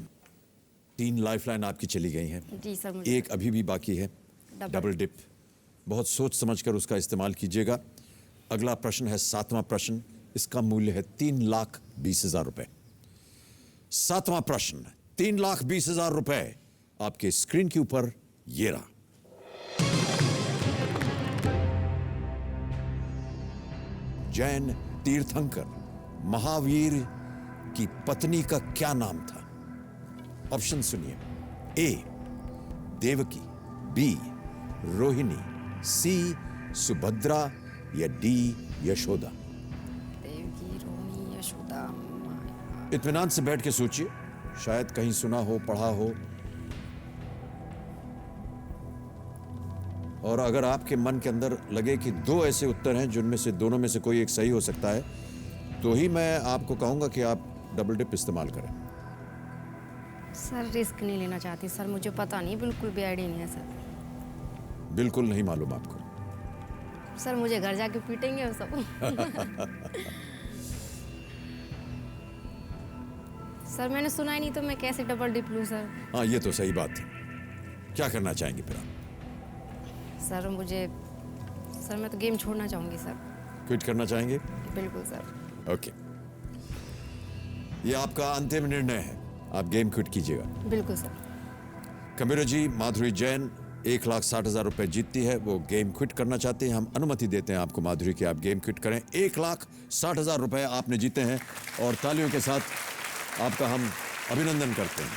3 लाइफलाइन आपकी चली गई हैं। जी सर। मुझे एक अभी भी बाकी है, डबल डिप। बहुत सोच समझकर उसका इस्तेमाल कीजिएगा। अगला प्रश्न है 7वां प्रश्न। इसका मूल्य है 3,20,000 रुपए। 7वां प्रश्न, 3,20,000 रुपए आपके स्क्रीन के ऊपर ये रहा। जैन तीर्थंकर महावीर की पत्नी का क्या नाम था? ऑप्शन सुनिए। ए देवकी, बी रोहिणी, सी सुभद्रा या डी यशोदा। देवकी, रोहिणी, यशोदा। इत्मीनान से बैठ के सोचिए, शायद कहीं सुना हो, पढ़ा हो। और अगर आपके मन के अंदर लगे कि 2 ऐसे उत्तर हैं जिनमें से दोनों में से कोई एक सही हो सकता है, तो ही मैं आपको कहूंगा कि आप डबल डिप इस्तेमाल करें। सर रिस्क नहीं लेना चाहती सर, मुझे पता नहीं, बिल्कुल भी आइडिया नहीं है सर। बिल्कुल नहीं मालूम आपको? सर मुझे घर जाके पीटेंगे वो सब। सर मैंने सुना ही नहीं तो मैं कैसे डबल डिप लूं सर? हाँ, ये तो सही बात है। क्या करना चाहेंगे फिर आप? सर मैं तो गेम छोड़ना चाहूंगी सर। क्विट करना चाहेंगे? बिल्कुल सर। ओके, ये आपका अंतिम निर्णय है, आप गेम क्विट कीजिएगा। बिल्कुल सर। कमिरो जी, माधुरी जैन 1,60,000 रुपए जीतती है, वो गेम क्विट करना चाहते हैं। हम अनुमति देते हैं आपको माधुरी की आप गेम क्विट करें। 1,60,000 रुपए आपने जीते हैं और तालियों के साथ आपका हम अभिनंदन करते हैं।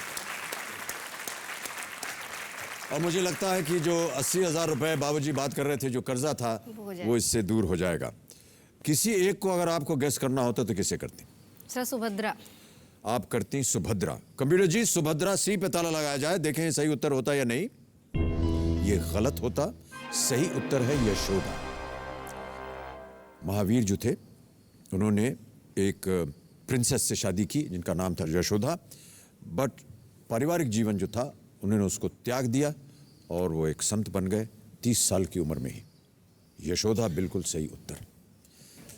और मुझे लगता है कि जो 80,000 रुपए बाबूजी बात कर रहे थे, जो कर्जा था, वो इससे दूर हो जाएगा। किसी एक को अगर आपको गेस करना होता तो किसे करती? सर सुभद्रा। आप करती सुभद्रा। कंप्यूटर जी, सुभद्रा, सी पे ताला लगाया जाए, देखें सही उत्तर होता या नहीं। ये गलत होता। सही उत्तर है यशोदा। महावीर जो थे, उन्होंने एक प्रिंसेस से शादी की जिनका नाम था यशोदा, बट पारिवारिक जीवन जो था उन्होंने उसको त्याग दिया और वो एक संत बन गए 30 साल की उम्र में ही। यशोदा बिल्कुल सही उत्तर।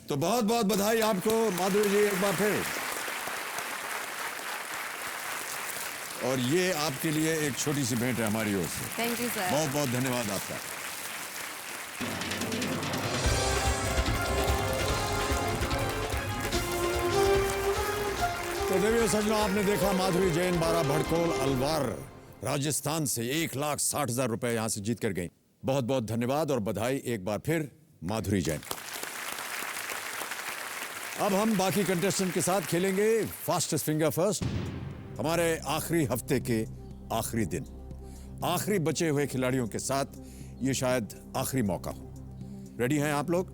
तो बहुत बहुत बधाई आपको माधुरी जी एक बार फिर। और ये आपके लिए एक छोटी सी भेंट है हमारी ओर से। Thank you sir. बहुत बहुत धन्यवाद आपका। तो देवियों सज्जनों, आपने देखा माधुरी जैन 12 भड़कोल अलवार राजस्थान से 1,60,000 रुपए यहां से जीत कर गई। बहुत बहुत धन्यवाद और बधाई एक बार फिर माधुरी जैन। अब हम बाकी कंटेस्टेंट के साथ खेलेंगे फास्टेस्ट फिंगर फर्स्ट। हमारे आखिरी हफ्ते के आखिरी दिन, आखिरी बचे हुए खिलाड़ियों के साथ ये शायद आखिरी मौका हो। रेडी हैं आप लोग?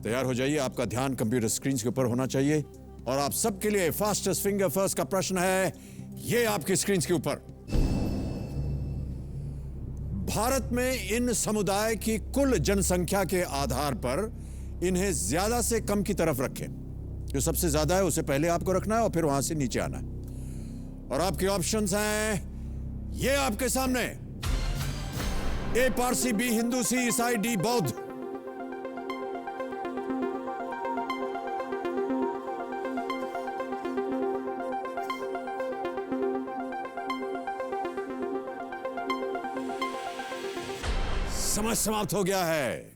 तैयार हो जाइए। आपका ध्यान कंप्यूटर स्क्रीन के ऊपर होना चाहिए और आप सबके लिए फास्टेस्ट फिंगर फर्स्ट का प्रश्न है ये आपकी स्क्रीन के ऊपर भारत में इन समुदाय की कुल जनसंख्या के आधार पर इन्हें ज्यादा से कम की तरफ रखें। जो सबसे ज्यादा है उसे पहले आपको रखना है और फिर वहां से नीचे आना है। और आपके ऑप्शंस हैं ये आपके सामने, ए पारसी, बी हिंदू, सी ईसाई, डी बौद्ध। समय समाप्त हो गया है।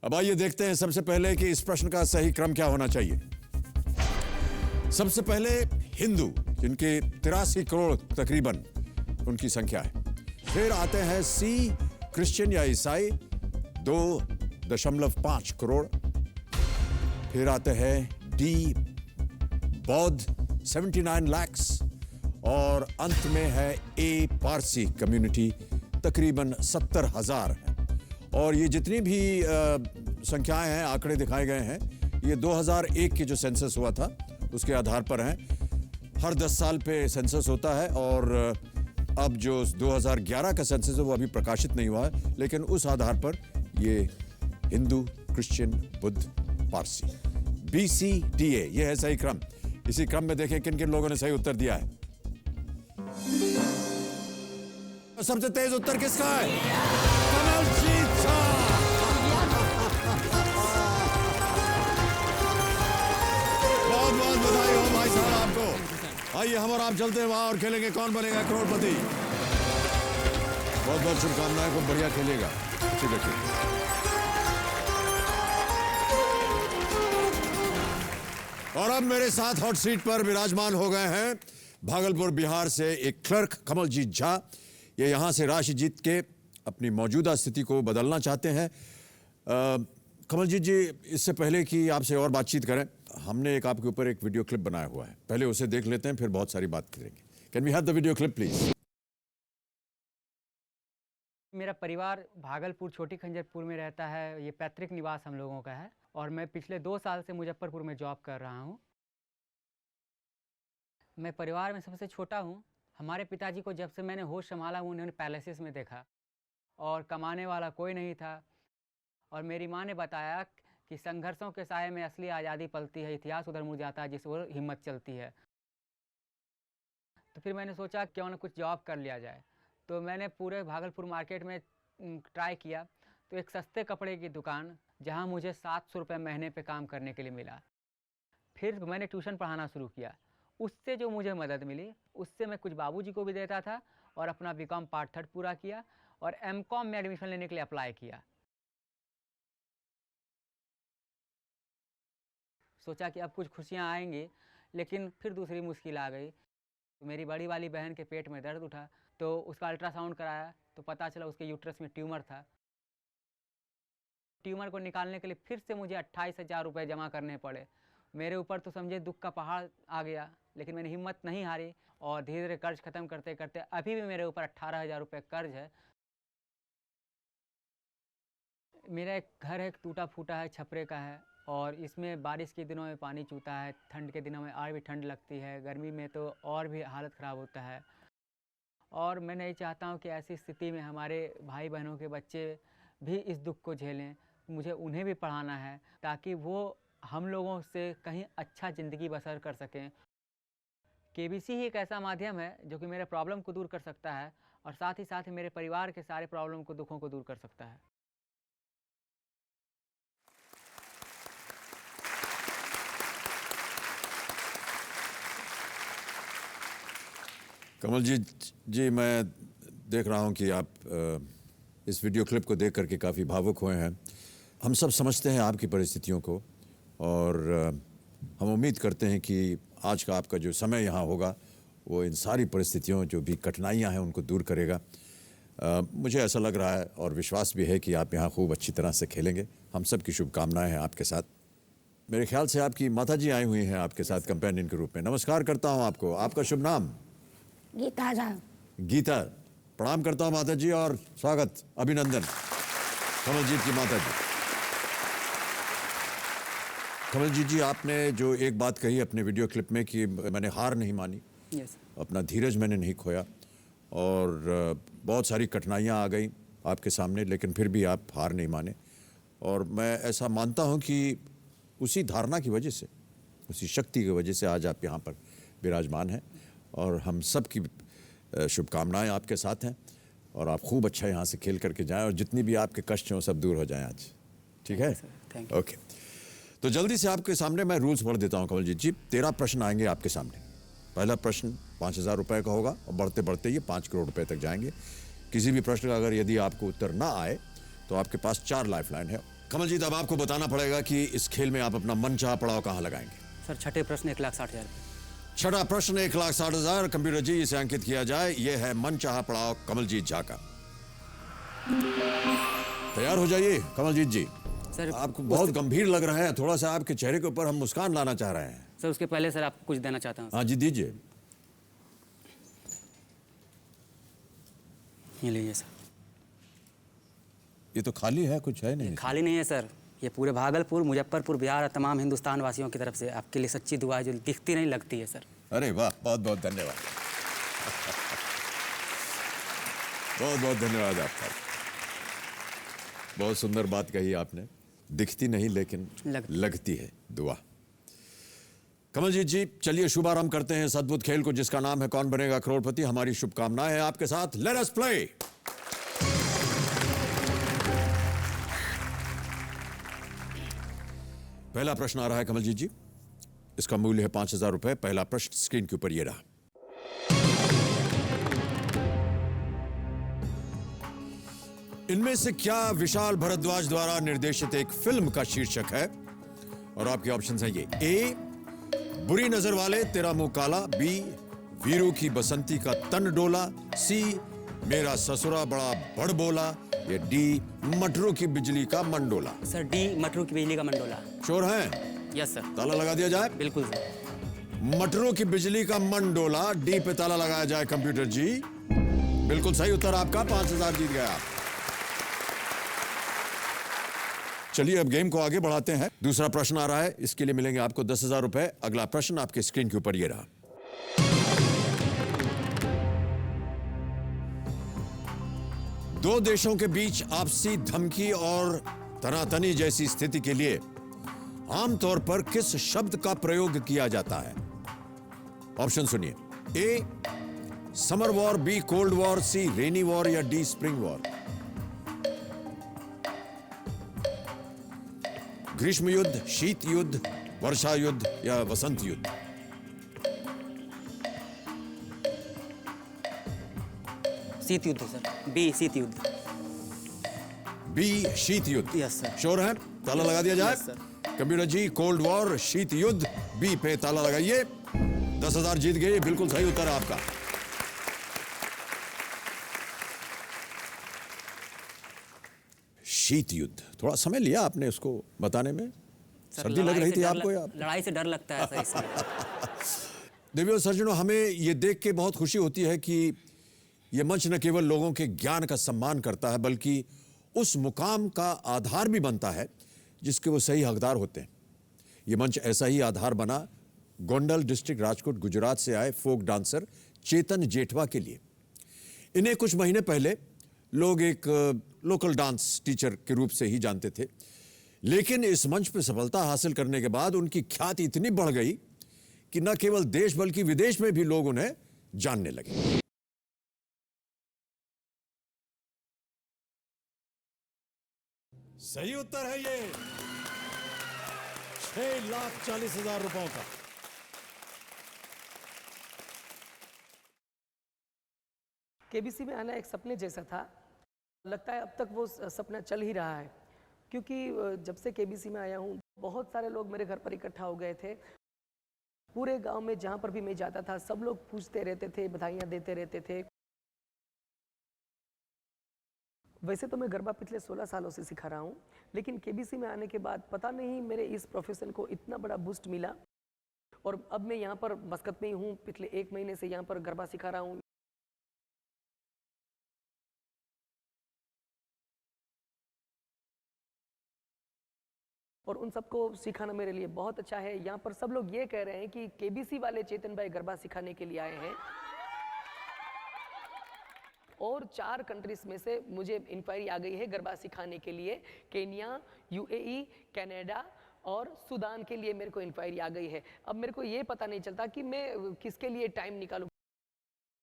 अब आइए देखते हैं सबसे पहले कि इस प्रश्न का सही क्रम क्या होना चाहिए। सबसे पहले हिंदू, जिनके 83 करोड़ तकरीबन उनकी संख्या है। फिर आते हैं सी क्रिश्चियन या ईसाई, 2.5 करोड़। फिर आते हैं डी बौद्ध, 79 लाख। और अंत में है ए पारसी कम्युनिटी, तकरीबन 70,000 है। और ये जितनी भी संख्याएं हैं, आंकड़े दिखाए गए हैं, ये 2001 के जो सेंसस हुआ था उसके आधार पर हैं। हर 10 साल पे सेंसस होता है और अब जो 2011 का सेंसस है वो अभी प्रकाशित नहीं हुआ है, लेकिन उस आधार पर ये हिंदू, क्रिश्चियन, बुद्ध, पारसी, BCDA ये है सही क्रम। इसी क्रम में देखें किन किन लोगों ने सही उत्तर दिया है। सबसे तेज उत्तर किसका है? कमलजीत शाह। बहुत बहुत बधाई हो भाई साहब आपको। आइए हम और आप चलते हैं वहां और खेलेंगे कौन बनेगा करोड़पति। बहुत बहुत शुभकामनाएं, खूब बढ़िया खेलिएगा। ठीक है। और अब मेरे साथ हॉट सीट पर विराजमान हो गए हैं भागलपुर बिहार से एक क्लर्क कमलजीत झा। ये यहाँ से राशि जीत के अपनी मौजूदा स्थिति को बदलना चाहते हैं। कमलजीत जी, इससे पहले कि आपसे और बातचीत करें, हमने एक आपके ऊपर एक वीडियो क्लिप बनाया हुआ है, पहले उसे देख लेते हैं, फिर बहुत सारी बात करेंगे। Can we have the video clip please? मेरा परिवार भागलपुर छोटी खंजरपुर में रहता है। ये पैतृक निवास हम लोगों का है और मैं पिछले 2 साल से मुजफ्फरपुर में जॉब कर रहा हूँ। मैं परिवार में सबसे छोटा हूँ। हमारे पिताजी को जब से मैंने होश संभाला उन्होंने पैलेसेस में देखा और कमाने वाला कोई नहीं था। और मेरी माँ ने बताया कि संघर्षों के साये में असली आज़ादी पलती है, इतिहास उधर मुड़ जाता है जिस ओर हिम्मत चलती है। तो फिर मैंने सोचा क्यों ना कुछ जॉब कर लिया जाए। तो मैंने पूरे भागलपुर मार्केट में ट्राई किया, तो एक सस्ते कपड़े की दुकान जहाँ मुझे 700 रुपये महीने पे काम करने के लिए मिला। फिर मैंने ट्यूशन पढ़ाना शुरू किया। उससे जो मुझे मदद मिली उससे मैं कुछ बाबूजी को भी देता था और अपना बीकॉम पार्ट 3 पूरा किया और एमकॉम में एडमिशन लेने के लिए अप्लाई किया। सोचा कि अब कुछ खुशियाँ आएंगी, लेकिन फिर दूसरी मुश्किल आ गई। मेरी बड़ी वाली बहन के पेट में दर्द उठा तो उसका अल्ट्रासाउंड कराया तो पता चला उसके यूट्रस में ट्यूमर था। ट्यूमर को निकालने के लिए फिर से मुझे 28,000 रुपये जमा करने पड़े। मेरे ऊपर तो समझे दुख का पहाड़ आ गया, लेकिन मैंने हिम्मत नहीं हारी और धीरे धीरे कर्ज खत्म करते करते अभी भी मेरे ऊपर 18,000 रुपये कर्ज है। मेरा एक घर है, टूटा फूटा है, छपरे का है और इसमें बारिश के दिनों में पानी चूता है, ठंड के दिनों में और भी ठंड लगती है, गर्मी में तो और भी हालत ख़राब होता है। और मैं नहीं चाहता हूँ कि ऐसी स्थिति में हमारे भाई बहनों के बच्चे भी इस दुख को झेलें। मुझे उन्हें भी पढ़ाना है ताकि वो हम लोगों से कहीं अच्छा ज़िंदगी बसर कर सकें। केबीसी ही एक ऐसा माध्यम है जो कि मेरे प्रॉब्लम को दूर कर सकता है और साथ ही मेरे परिवार के सारे प्रॉब्लम को, दुखों को दूर कर सकता है। कमलजीत जी, मैं देख रहा हूं कि आप इस वीडियो क्लिप को देख करके काफ़ी भावुक हुए हैं। हम सब समझते हैं आपकी परिस्थितियों को और हम उम्मीद करते हैं कि आज का आपका जो समय यहाँ होगा वो इन सारी परिस्थितियों, जो भी कठिनाइयाँ हैं, उनको दूर करेगा। मुझे ऐसा लग रहा है और विश्वास भी है कि आप यहाँ खूब अच्छी तरह से खेलेंगे। हम सब की शुभकामनाएं हैं आपके साथ। मेरे ख्याल से आपकी माताजी आई हुई हैं आपके साथ कंपेनियन के रूप में। नमस्कार करता हूँ आपको। आपका शुभ नाम? गीता साहब। गीता, प्रणाम करता हूँ माता जी और स्वागत, अभिनंदन कमलजीत की माता जी। कमलजीत जी, आपने जो एक बात कही अपने वीडियो क्लिप में कि मैंने हार नहीं मानी, यस। अपना धीरज मैंने नहीं खोया और बहुत सारी कठिनाइयाँ आ गई आपके सामने, लेकिन फिर भी आप हार नहीं माने। और मैं ऐसा मानता हूँ कि उसी धारणा की वजह से, उसी शक्ति की वजह से आज आप यहाँ पर विराजमान हैं और हम सब की शुभकामनाएं आपके साथ हैं और आप खूब अच्छा यहाँ से खेल करके जाएं और जितनी भी आपके कष्ट हैं वो सब दूर हो जाएं आज। ठीक है? ओके, तो जल्दी से आपके सामने मैं रूल्स पढ़ देता हूँ कमलजीत जी। 13 प्रश्न आएंगे आपके सामने। पहला प्रश्न 5,000 रुपये का होगा और बढ़ते बढ़ते ये 5 करोड़ रुपए तक जाएंगे। किसी भी प्रश्न का अगर यदि आपको उत्तर ना आए तो आपके पास 4 लाइफलाइन है। कमलजीत, अब आपको बताना पड़ेगा कि इस खेल में आप अपना मनचाहा पड़ाव कहाँ लगाएंगे। सर छठे प्रश्न 1,60,000 रुपये। छठा प्रश्न 1,60,000। कंप्यूटर जी इसे अंकित किया जाए। यह है मनचाहा पड़ाव कमलजीत झा का। तैयार हो जाइए कमलजीत जी। सर आपको बहुत गंभीर लग रहा है, थोड़ा सा आपके चेहरे के ऊपर हम मुस्कान लाना चाह रहे हैं। सर उसके पहले सर आपको कुछ देना चाहता हूँ। हाँ जी, दीजिए। ये लीजिए सर। ये तो खाली है, कुछ है नहीं। खाली नहीं है सर, ये पूरे भागलपुर, मुजफ्फरपुर, बिहार और तमाम हिंदुस्तान वासियों की तरफ से आपके लिए सच्ची दुआ है जो दिखती नहीं लगती है सर। अरे वाह, बहुत बहुत धन्यवाद। बहुत बहुत धन्यवाद आपका। बहुत सुंदर बात कही आपने। दिखती नहीं लेकिन लगती है दुआ। कमलजीत जी, चलिए शुभारंभ करते हैं इस अद्भुत खेल को जिसका नाम है कौन बनेगा करोड़पति। हमारी शुभकामनाएं हैं आपके साथ। Let us play. पहला प्रश्न आ रहा है कमलजीत जी, इसका मूल्य है 5,000 रुपए। पहला प्रश्न स्क्रीन के ऊपर ये रहा। इनमें से क्या विशाल भारद्वाज द्वारा निर्देशित एक फिल्म का शीर्षक है? और आपके ऑप्शंस हैं ये: ए बुरी नजर वाले तेरा मुंह काला, बी वीरू की बसंती का तन डोला, सी मेरा ससुरा बड़ा बड़ बोला, या डी मटरू की बिजली का मंडोला। सर डी मटरू की बिजली का मंडोला। श्योर हैं? Yes sir. ताला लगा दिया जाए? बिल्कुल सर। मटरू की बिजली का मंडोला, डी पे ताला लगाया जाए कंप्यूटर जी। बिल्कुल सही उत्तर आपका। 5,000 जीत गया। चलिए अब गेम को आगे बढ़ाते हैं। दूसरा प्रश्न आ रहा है, इसके लिए मिलेंगे आपको 10,000 रुपए। अगला प्रश्न आपके स्क्रीन के ऊपर ये रहा। दो देशों के बीच आपसी धमकी और तनातनी जैसी स्थिति के लिए आमतौर पर किस शब्द का प्रयोग किया जाता है? ऑप्शन सुनिए: A summer war, B cold war, C rainy war, या डी स्प्रिंग वॉर। ग्रीष्म युद्ध, शीत युद्ध, वर्षा युद्ध या वसंत युद्ध। शीत युद्ध सर। बी शीत युद्ध। बी शीत युद्ध। Yes sir. श्योर है? ताला लगा दिया जाए? Yes sir. कंप्यूटर जी, कोल्ड वॉर, शीत युद्ध, बी पे ताला लगाइए। 10,000 जीत गए। बिल्कुल सही उत्तर है आपका। शीत युद्ध। थोड़ा समय लिया आपने उसको बताने में? सर्दी लग रही थी आपको या? लड़ाई से डर लगता है सर। देवियों और सज्जनों, हमें ये देख के बहुत खुशी होती है कि ये मंच न केवल लोगों के ज्ञान का सम्मान करता है बल्कि उस मुकाम का आधार भी बनता है जिसके वो सही हकदार होते हैं। ये मंच ऐसा ही आधार बना गोंडल डिस्ट्रिक्ट राजकोट गुजरात से आए फोक डांसर चेतन जेठवा के लिए। इन्हें कुछ महीने पहले लोग एक लोकल डांस टीचर के रूप से ही जानते थे, लेकिन इस मंच पर सफलता हासिल करने के बाद उनकी ख्याति इतनी बढ़ गई कि न केवल देश बल्कि विदेश में भी लोग उन्हें जानने लगे। सही उत्तर है ये 6,40,000 रुपयों का। केबीसी में आना एक सपने जैसा था। लगता है अब तक वो सपना चल ही रहा है, क्योंकि जब से केबीसी में आया हूँ बहुत सारे लोग मेरे घर पर इकट्ठा हो गए थे। पूरे गांव में जहाँ पर भी मैं जाता था सब लोग पूछते रहते थे, बधाइयाँ देते रहते थे। वैसे तो मैं गरबा पिछले 16 सालों से सिखा रहा हूँ, लेकिन केबीसी में आने के बाद पता नहीं मेरे इस प्रोफेशन को इतना बड़ा बूस्ट मिला। और अब मैं यहाँ पर मस्कत में ही हूँ, पिछले 1 महीने से यहाँ पर गरबा सिखा रहा हूँ। और उन सबको सिखाना मेरे लिए बहुत अच्छा है। यहाँ पर सब लोग ये कह रहे हैं कि केबीसी वाले चेतन भाई गरबा सिखाने के लिए आए हैं और 4 कंट्रीज में से मुझे इंक्वायरी आ गई है गरबा सिखाने के लिए। केन्या, यूएई, कनाडा और सूडान के लिए मेरे को इंक्वायरी आ गई है। अब मेरे को ये पता नहीं चलता कि मैं किसके लिए टाइम निकालूं।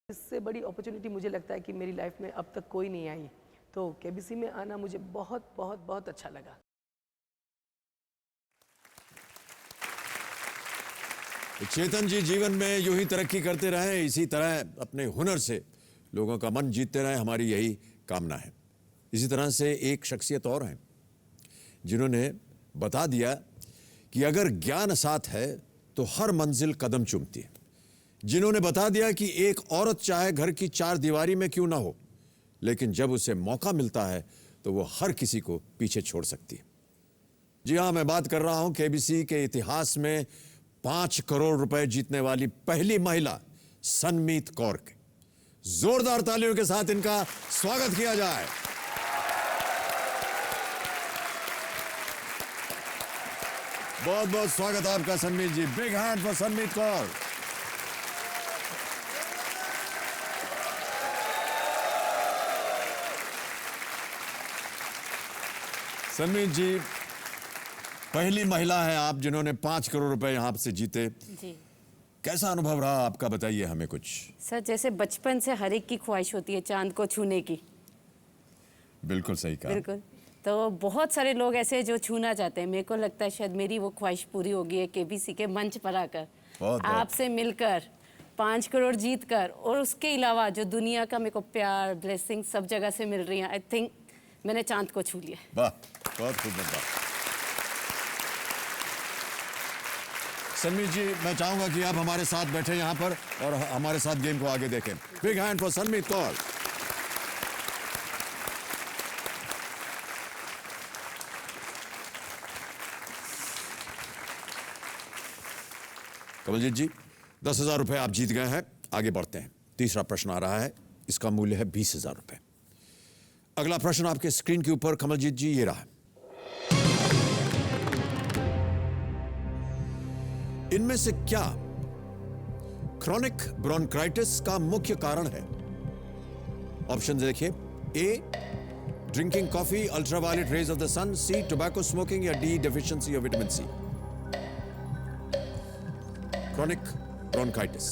इससे बड़ी अपॉर्चुनिटी मुझे लगता है कि मेरी लाइफ में अब तक कोई नहीं आई। तो केबीसी में आना मुझे बहुत बहुत बहुत अच्छा लगा। चेतन जी जीवन में यूं ही तरक्की करते रहें, इसी तरह अपने हुनर से लोगों का मन जीतते रहें, हमारी यही कामना है। इसी तरह से एक शख्सियत और हैं जिन्होंने बता दिया कि अगर ज्ञान साथ है तो हर मंजिल कदम चूमती है। जिन्होंने बता दिया कि एक औरत चाहे घर की 4 दीवारी में क्यों ना हो, लेकिन जब उसे मौका मिलता है तो वो हर किसी को पीछे छोड़ सकती है। जी हाँ, मैं बात कर रहा हूं केबीसी के इतिहास में 5 करोड़ रुपए जीतने वाली पहली महिला सनमीत कौर के। जोरदार तालियों के साथ इनका स्वागत किया जाए। बहुत बहुत स्वागत आपका Sanmeet ji. Big hand for Sanmeet Kaur. Sanmeet ji पहली महिला है आप जिन्होंने 5 करोड़ रुपए यहां से जीते जी। कैसा अनुभव रहा आपका, बताइए हमें कुछ। सर जैसे बचपन से हर एक की ख्वाहिश होती है चांद को छूने की। बिल्कुल सही कहा। बिल्कुल। तो बहुत सारे लोग ऐसे जो छूना चाहते हैं। मेरे को लगता है शायद मेरी वो ख्वाहिश पूरी होगी है केबीसी के मंच पर आकर आपसे मिलकर 5 करोड़ जीत कर, और उसके अलावा जो दुनिया का मेरे को प्यार ब्लेसिंग सब जगह से मिल रही है। आई थिंक मैंने चांद को छू लिया। वाह, बहुत खूब बात। सनमीत जी मैं चाहूंगा कि आप हमारे साथ बैठे यहां पर और हमारे साथ गेम को आगे देखें। Big hand for Sanmeet Kaur. Kamaljeet ji 10,000 रुपए आप जीत गए हैं। आगे बढ़ते हैं। तीसरा प्रश्न आ रहा है, इसका मूल्य है 20,000 रुपए। अगला प्रश्न आपके स्क्रीन के ऊपर कमलजीत जी ये रहा। इनमें से क्या क्रॉनिक ब्रोंकाइटिस का मुख्य कारण है? ऑप्शन देखिए। A drinking coffee, ultraviolet rays of the sun, C tobacco smoking, या D deficiency of vitamin C. Chronic bronchitis.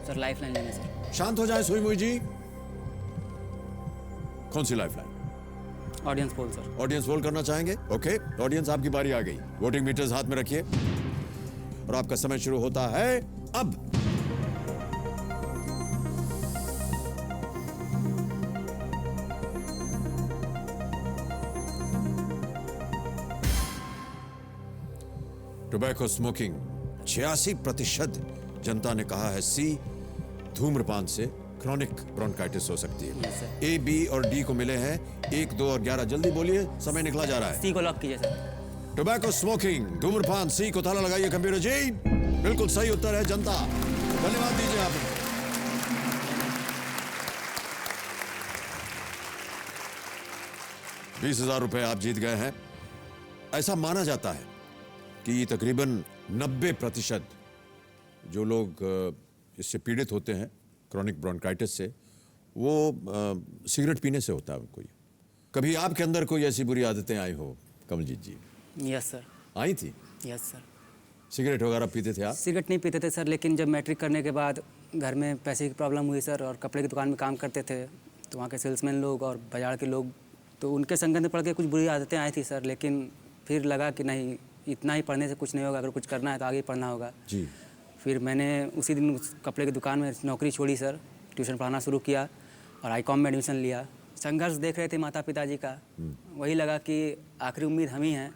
Sir lifeline लेने सर। शांत हो जाए सुई मुई जी। कौन सी lifeline? Audience poll sir. Audience poll करना चाहेंगे? ओके, ऑडियंस आपकी बारी आ गई। वोटिंग मीटर्स हाथ में रखिए और आपका समय शुरू होता है अब। टोबैको स्मोकिंग 86% जनता ने कहा है। सी धूम्रपान से क्रॉनिक ब्रोंकाइटिस हो सकती है। ए, बी और डी को मिले हैं 1, 2 और 11। जल्दी बोलिए, समय निकला जा रहा है। सी को लॉक कीजिए सर। टोबैको स्मोकिंग धूम्रपान, सी को ताला लगाइए कंप्यूटर जी। बिल्कुल सही उत्तर है जनता। धन्यवाद दीजिए आप। ₹20,000 आप जीत गए हैं। ऐसा माना जाता है कि तकरीबन 90% जो लोग इससे पीड़ित होते हैं क्रॉनिक ब्रोंकाइटिस से, वो सिगरेट पीने से होता है उनको। कभी आपके अंदर कोई ऐसी बुरी आदतें आई हो कमलजीत जी? Yes sir. आई थी? Yes sir. सिगरेट वगैरह पीते थे आप? सिगरेट नहीं पीते थे सर, लेकिन जब मैट्रिक करने के बाद घर में पैसे की प्रॉब्लम हुई सर, और कपड़े की दुकान में काम करते थे, तो वहाँ के सेल्समैन लोग और बाजार के लोग, तो उनके संगत में पड़ के कुछ बुरी आदतें आई थी सर। लेकिन फिर लगा कि नहीं, इतना ही पढ़ने से कुछ नहीं होगा, अगर कुछ करना है तो आगे पढ़ना होगा जी। फिर मैंने उसी दिन उस कपड़े की दुकान में नौकरी छोड़ी सर, ट्यूशन पढ़ाना शुरू किया और आईकॉम में एडमिशन लिया। संघर्ष देख रहे थे माता पिताजी का, वही लगा कि आखिरी उम्मीद हम ही हैं,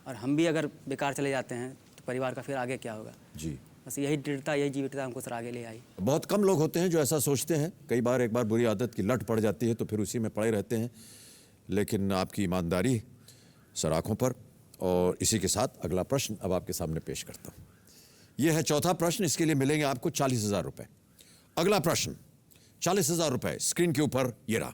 और हम भी अगर बेकार चले जाते हैं तो परिवार का फिर आगे क्या होगा जी। बस यही दृढ़ता, यही जीवितता हमको सर आगे ले आई। बहुत कम लोग होते हैं जो ऐसा सोचते हैं। कई बार एक बार बुरी आदत की लत पड़ जाती है तो फिर उसी में पड़े रहते हैं, लेकिन आपकी ईमानदारी सर आँखों पर। और इसी के साथ अगला प्रश्न अब आपके सामने पेश करता हूँ। यह है चौथा प्रश्न, इसके लिए मिलेंगे आपको 40,000 रुपए। अगला प्रश्न 40,000 रुपए स्क्रीन के ऊपर ये रहा।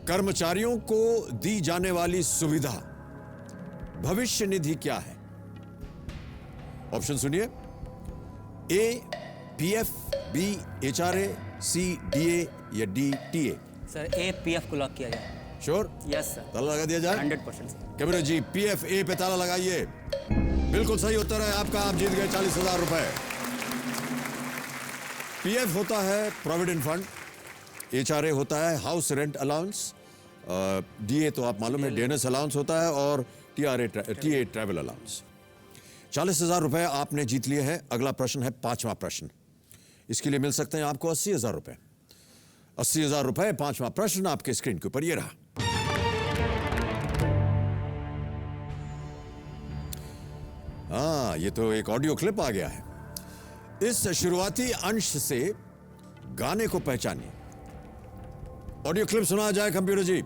कर्मचारियों को दी जाने वाली सुविधा भविष्य निधि क्या है? ऑप्शन सुनिए। ए पीएफ, बी एचआरए, सी डीए या डी टीए। सर ए पीएफ को लॉक किया जाए। श्योर? Yes sir. ताला लगा दिया जाए? 100%। कैमरे जी, पीएफ ए पे ताला लगाइए। बिल्कुल सही उत्तर है आपका, आप जीत गए 40,000 रुपए। पीएफ होता है प्रोविडेंट फंड, एचआरए होता है हाउस रेंट अलाउंस, डीए तो आप मालूम है डेनस अलाउंस होता है, और टीए ट्रैवल अलाउंस। 40,000 रुपए आपने जीत लिए हैं। अगला प्रश्न है 5वां प्रश्न। इसके लिए मिल सकते हैं आपको 80,000 रुपए। 80,000 रुपए, 5वां प्रश्न आपके स्क्रीन के ऊपर ये रहा। हाँ, ये तो एक ऑडियो क्लिप आ गया है। इस शुरुआती अंश से गाने को पहचानिए। ऑडियो क्लिप सुना जाए कंप्यूटर जी।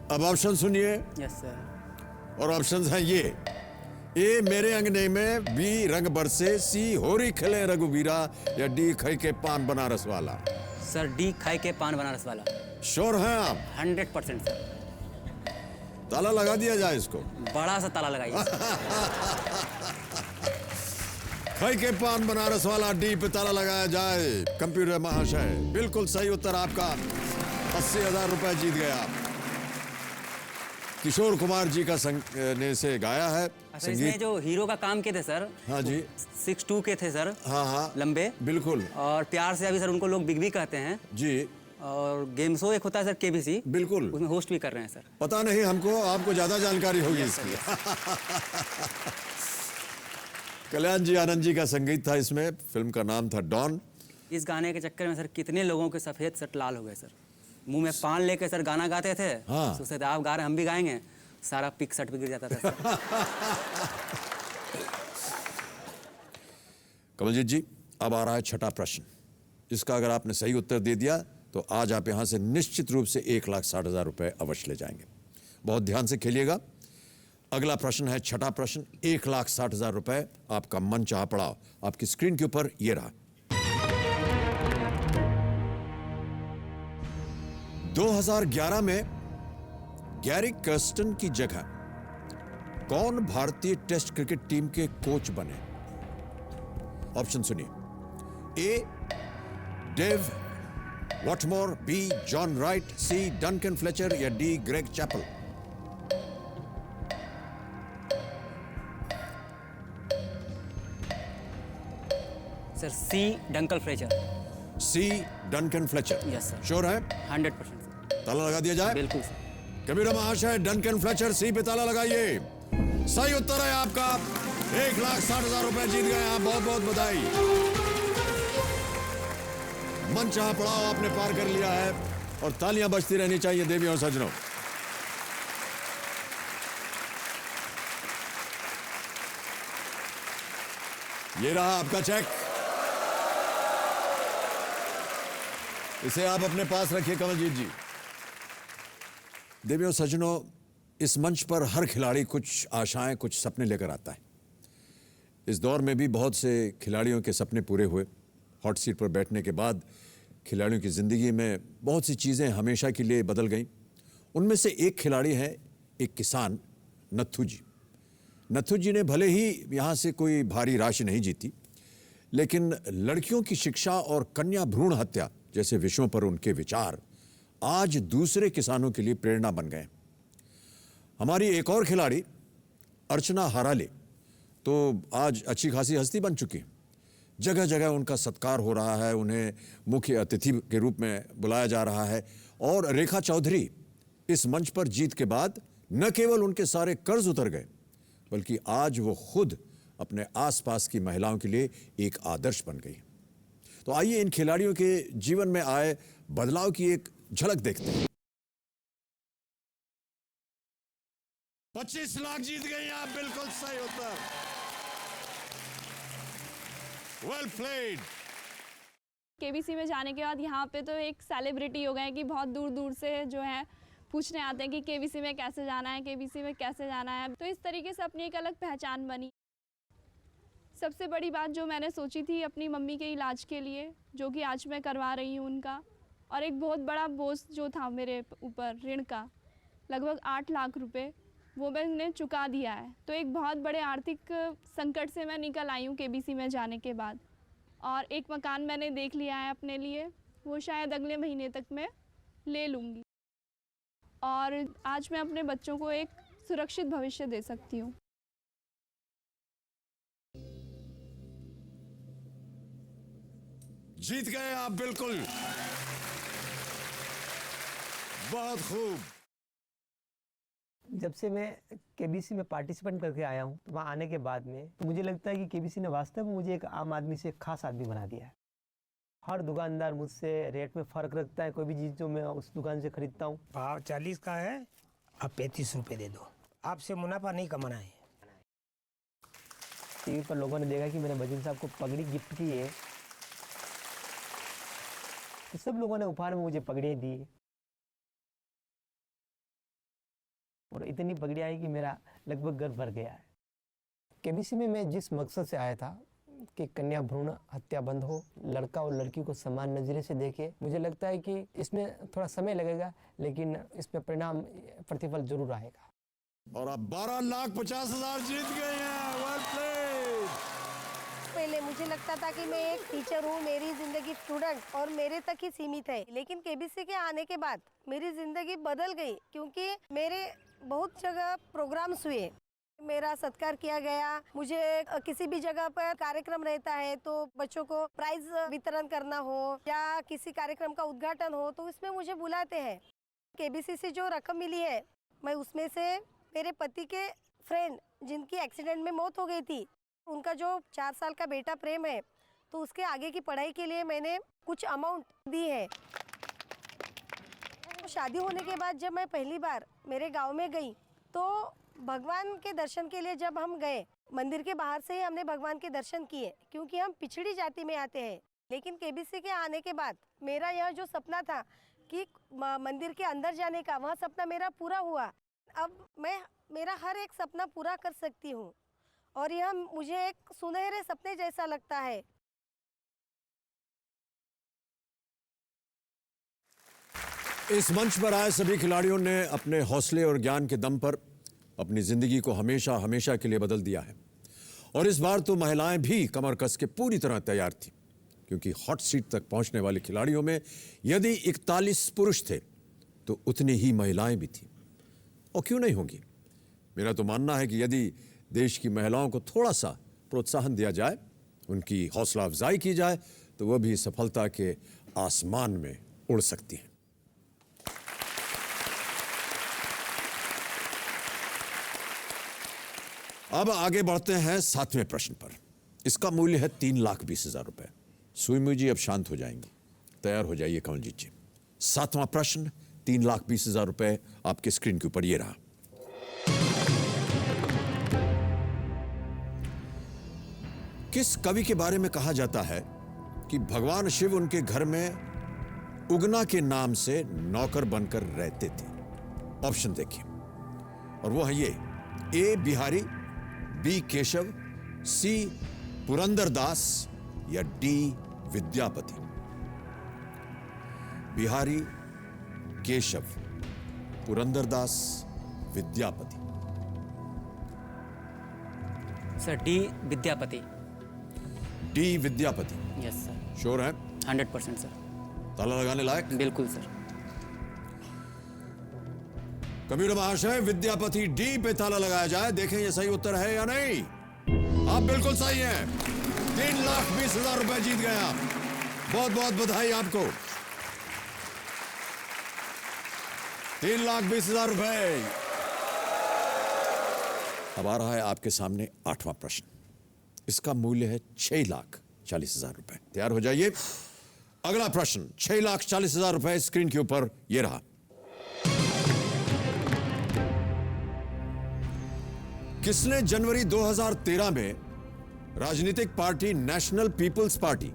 अब ऑप्शन सुनिए। Yes sir. और ऑप्शंस हैं ये। ए मेरे अंगने में, बी रंग बरसे, सी होरी खिले रघुवीरा, या डी खाई के पान बनारस वाला। सर डी खाई के पान बनारस वाला। श्योर हैं आप? 100% सर। ताला लगा दिया जाए इसको? बड़ा सा ताला लगाइए। खाई के पान बनारस वाला, डी पे ताला लगाया जाए। कंप्यूटर महाशय, बिल्कुल सही उत्तर आपका। 80,000 रुपए जीत गए आप। किशोर कुमार जी का ने से गाया है इसमें जो हीरो का काम किए थे सर। हाँ जी। 6'2" के थे सर। हाँ हाँ, लंबे। बिल्कुल। और प्यार से अभी सर उनको लोग बिग बी कहते हैं जी। और गेम शो एक होता है सर केबीसी, बिल्कुल, उसमें होस्ट भी कर रहे हैं सर। पता नहीं हमको, आपको ज्यादा जानकारी होगी इसकी। कल्याण जी आनंद जी का संगीत था इसमें। फिल्म का नाम था डॉन। इस गाने के चक्कर में सर कितने लोगों के सफेद सट लाल हो गए सर। मुंह में पान लेके सर गाना गाते थे। हाँ। सोचते थे आप गा रहे हम भी गाएंगे, सारा पिक सट पे गिर जाता था सर। कमलजीत जी, अब आ रहा है छठा प्रश्न। इसका अगर आपने सही उत्तर दे दिया तो आज आप यहां से निश्चित रूप से 1,60,000 रुपए अवश्य ले जाएंगे। बहुत ध्यान से खेलिएगा। अगला प्रश्न है छठा प्रश्न, 1,60,000 रुपए आपका मन चाहा पड़ाव आपकी स्क्रीन के ऊपर ये रहा। 2011 में गैरी कर्स्टन की जगह कौन भारतीय टेस्ट क्रिकेट टीम के कोच बने? ऑप्शन सुनिए। A Dav Whatmore, B John Wright, C Duncan Fletcher, या D Greg Chappell. Sir C Duncan Fletcher. C Duncan Fletcher. Yes sir. Sure है? 100%। ताला लगा दिया जाए? बिल्कुल सर। कबीरा महाशय, डंकन फ्लेचर, सी पे ताला लगाइए। सही उत्तर है आपका। 1,60,000 रुपए जीत गए आप। बहुत बहुत बधाई। मन चाहा पड़ाव आपने पार कर लिया है और तालियां बजती रहनी चाहिए देवी और सज्जनों। ये रहा आपका चेक। इसे आप अपने पास रखिए कमलजीत जी। देवी और सज्जनों, इस मंच पर हर खिलाड़ी कुछ आशाएं, कुछ सपने लेकर आता है। इस दौर में भी बहुत से खिलाड़ियों के सपने पूरे हुए। हॉट सीट पर बैठने के बाद खिलाड़ियों की ज़िंदगी में बहुत सी चीज़ें हमेशा के लिए बदल गईं। उनमें से एक खिलाड़ी है, एक किसान, नत्थू जी। नत्थू जी ने भले ही यहाँ से कोई भारी राशि नहीं जीती, लेकिन लड़कियों की शिक्षा और कन्या भ्रूण हत्या जैसे विषयों पर उनके विचार आज दूसरे किसानों के लिए प्रेरणा बन गए। हमारी एक और खिलाड़ी अर्चना हराले तो आज अच्छी खासी हस्ती बन चुकी है। जगह जगह उनका सत्कार हो रहा है, उन्हें मुख्य अतिथि के रूप में बुलाया जा रहा है। और रेखा चौधरी इस मंच पर जीत के बाद न केवल उनके सारे कर्ज उतर गए, बल्कि आज वो खुद अपने आसपास की महिलाओं के लिए एक आदर्श बन गई। तो आइए इन खिलाड़ियों के जीवन में आए बदलाव की एक झलक देखते हैं। 25 लाख जीत गई आप, बिल्कुल सही उत्तर। Well played. केबीसी में जाने के बाद यहाँ पे तो एक सेलिब्रिटी हो गए कि बहुत दूर दूर से जो है पूछने आते हैं कि केबीसी में कैसे जाना है, केबीसी में कैसे जाना है। तो इस तरीके से अपनी एक अलग पहचान बनी। सबसे बड़ी बात जो मैंने सोची थी अपनी मम्मी के इलाज के लिए, जो कि आज मैं करवा रही हूँ उनका, और एक बहुत बड़ा बोझ जो था मेरे ऊपर ऋण का लगभग 8 लाख रुपए, वो मैंने चुका दिया है। तो एक बहुत बड़े आर्थिक संकट से मैं निकल आई हूँ केबीसी में जाने के बाद। और एक मकान मैंने देख लिया है अपने लिए, वो शायद अगले महीने तक मैं ले लूँगी। और आज मैं अपने बच्चों को एक सुरक्षित भविष्य दे सकती हूँ। जीत गए आप, बिल्कुल। बहुत खूब। जब से मैं केबीसी में पार्टिसिपेंट करके आया हूँ, तो वहाँ आने के बाद में तो मुझे लगता है कि केबीसी ने वास्तव में मुझे एक आम आदमी से खास आदमी बना दिया है। हर दुकानदार मुझसे रेट में फ़र्क रखता है। कोई भी चीज़ जो मैं उस दुकान से खरीदता हूँ, भाव 40 का है, आप 35 रुपये दे दो, आपसे मुनाफा नहीं कमाना है। टीवी पर लोगों ने देखा कि मैंने भजन साहब को पगड़ी गिफ्ट की है, तो सब लोगों ने उपहार में मुझे पगड़ियाँ दी और इतनी पगड़ियाँ आई कि मेरा लगभग घर भर गया है। केबीसी में मैं जिस मकसद से आया था कि कन्या भ्रूण हत्या बंद हो, लड़का और लड़की को समान नज़रे से देखे, मुझे लगता है कि इसमें थोड़ा समय लगेगा, लेकिन इसमें परिणाम प्रतिफल जरूर आएगा। और अब 12,50,000 जीत गए हैं। Well played. पहले मुझे लगता था कि मैं एक टीचर हूँ, मेरी ज़िंदगी स्टूडेंट और मेरे तक ही सीमित है, लेकिन केबीसी के आने के बाद मेरी ज़िंदगी बदल गई, क्योंकि मेरे बहुत जगह प्रोग्राम्स हुए, मेरा सत्कार किया गया। मुझे किसी भी जगह पर कार्यक्रम रहता है तो बच्चों को प्राइज वितरण करना हो या किसी कार्यक्रम का उद्घाटन हो, तो इसमें मुझे बुलाते हैं। केबीसी से जो रकम मिली है, मैं उसमें से मेरे पति के फ्रेंड जिनकी एक्सीडेंट में मौत हो गई थी, उनका जो 4 साल का बेटा प्रेम है, तो उसके आगे की पढ़ाई के लिए मैंने कुछ अमाउंट दी है। शादी होने के बाद जब मैं पहली बार मेरे गांव में गई, तो भगवान के दर्शन के लिए जब हम गए, मंदिर के बाहर से ही हमने भगवान के दर्शन किए, क्योंकि हम पिछड़ी जाति में आते हैं। लेकिन केबीसी के आने के बाद मेरा यह जो सपना था कि मंदिर के अंदर जाने का, वह सपना मेरा पूरा हुआ। अब मैं मेरा हर एक सपना पूरा कर सकती हूँ और यह मुझे एक सुनहरे सपने जैसा लगता है। इस मंच पर आए सभी खिलाड़ियों ने अपने हौसले और ज्ञान के दम पर अपनी जिंदगी को हमेशा हमेशा के लिए बदल दिया है। और इस बार तो महिलाएं भी कमर कस के पूरी तरह तैयार थी, क्योंकि हॉट सीट तक पहुंचने वाले खिलाड़ियों में यदि 41 पुरुष थे तो उतनी ही महिलाएं भी थीं। और क्यों नहीं होंगी? मेरा तो मानना है कि यदि देश की महिलाओं को थोड़ा सा प्रोत्साहन दिया जाए, उनकी हौसला अफजाई की जाए, तो वह भी सफलता के आसमान में उड़ सकती हैं। अब आगे बढ़ते हैं 7वें प्रश्न पर। इसका मूल्य है 3,20,000 रुपए। सुईमुई जी अब शांत हो जाएंगी, तैयार हो जाइए कमलजीत जी। 7वां प्रश्न 3,20,000 रुपए आपके स्क्रीन के ऊपर ये रहा। किस कवि के बारे में कहा जाता है कि भगवान शिव उनके घर में उगना के नाम से नौकर बनकर रहते थे? ऑप्शन देखिए, और वो है ये: ए बिहारी, बी केशव, सी पुरंदरदास या D Vidyapati. Bihari, Keshav, Purandara Dasa, Vidyapati. Sir D Vidyapati. D Vidyapati. Yes sir. Sure है? 100% सर। ताला लगाने लायक? बिल्कुल सर। कंप्यूटर महाशय, विद्यापति डी पे ताला लगाया जाए, देखें ये सही उत्तर है या नहीं। आप बिल्कुल सही हैं। 3,20,000 रुपए जीत गए आप। बहुत बहुत बधाई आपको। 3,20,000 रुपए। अब आ रहा है आपके सामने 8वां प्रश्न। इसका मूल्य है 6,40,000 रुपए। तैयार हो जाइए। अगला प्रश्न 6,40,000 रुपए स्क्रीन के ऊपर ये रहा। किसने जनवरी 2013 में राजनीतिक पार्टी नेशनल पीपल्स पार्टी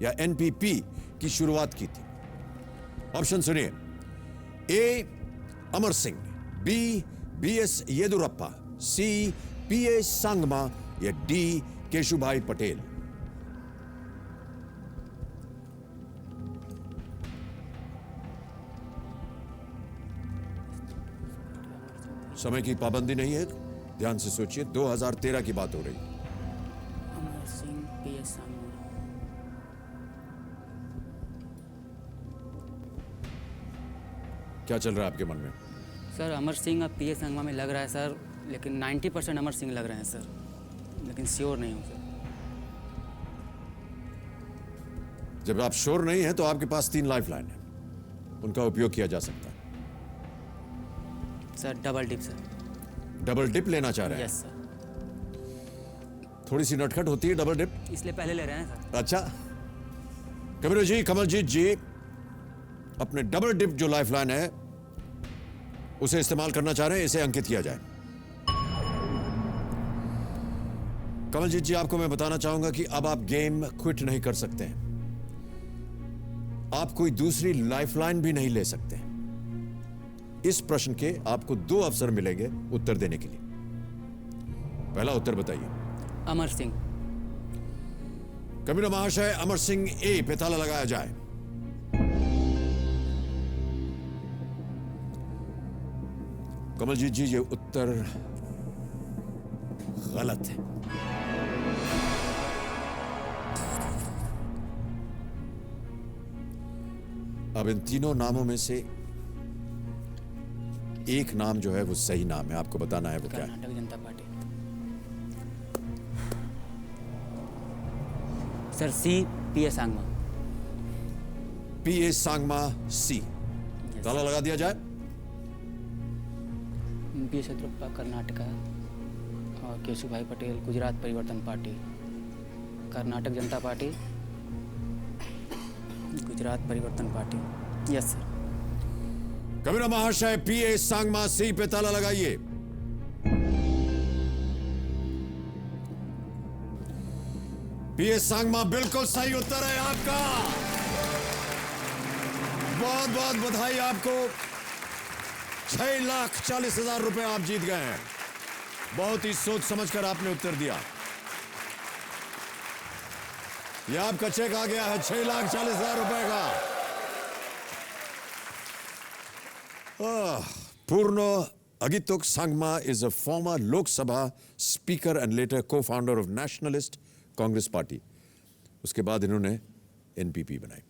या एनपीपी की शुरुआत की थी? ऑप्शन सुनिए। ए अमर सिंह, बी बीएस येदुरप्पा, सी पीए सांगमा या डी केशुभाई पटेल। समय की पाबंदी नहीं है, ध्यान से सोचिए। 2013 की बात हो रही है। अमर सिंह, पीएस सांगमा। क्या चल रहा है आपके मन में? सर अमर सिंह और पीएस सांगमा में लग रहा है सर, लेकिन 90% अमर सिंह लग रहे हैं सर, लेकिन श्योर नहीं हूँ सर। जब आप श्योर नहीं है तो आपके पास 3 लाइफलाइन है, उनका उपयोग किया जा सकता है। Sir double dip sir. Double dip लेना चाह रहे हैं? Yes sir. थोड़ी सी नटखट होती है डबल डिप, इसलिए पहले ले रहे हैं सर। अच्छा, कमलजीत जी अपने डबल डिप जो लाइफलाइन है उसे इस्तेमाल करना चाह रहे हैं, इसे अंकित किया जाए। कमलजीत जी, आपको मैं बताना चाहूंगा कि अब आप गेम क्विट नहीं कर सकते हैं। आप कोई दूसरी लाइफलाइन भी नहीं ले सकते। इस प्रश्न के आपको 2 अवसर मिलेंगे उत्तर देने के लिए। पहला उत्तर बताइए। अमर सिंह। कबीर महाशय, अमर सिंह ए पे ताला लगाया जाए। कमलजीत जी, ये उत्तर गलत है। अब इन तीनों नामों में से एक नाम जो है वो सही नाम है, आपको बताना है वो क्या है। कर्नाटक जनता पार्टी। सर सी पीए सांगमा। पीए सांगमा सी। ताला लगा दिया जाए। बी येदुरप्पा कर्नाटका और केशुभाई पटेल गुजरात परिवर्तन पार्टी। कर्नाटक जनता पार्टी, गुजरात परिवर्तन पार्टी। Yes sir. कबीर महाशय, पीए सांगमा सी पे ताला लगाइए। पीए सांगमा बिल्कुल सही उत्तर है आपका। बहुत बहुत बधाई आपको। 6,40,000 रुपए आप जीत गए हैं। बहुत ही सोच समझकर आपने उत्तर दिया। यह आपका चेक आ गया है 6,40,000 रुपए का। Purno Agituk Sangma is a former Lok Sabha speaker and later co-founder of Nationalist Congress Party. उसके बाद इन्होंने एनपीपी बनाई।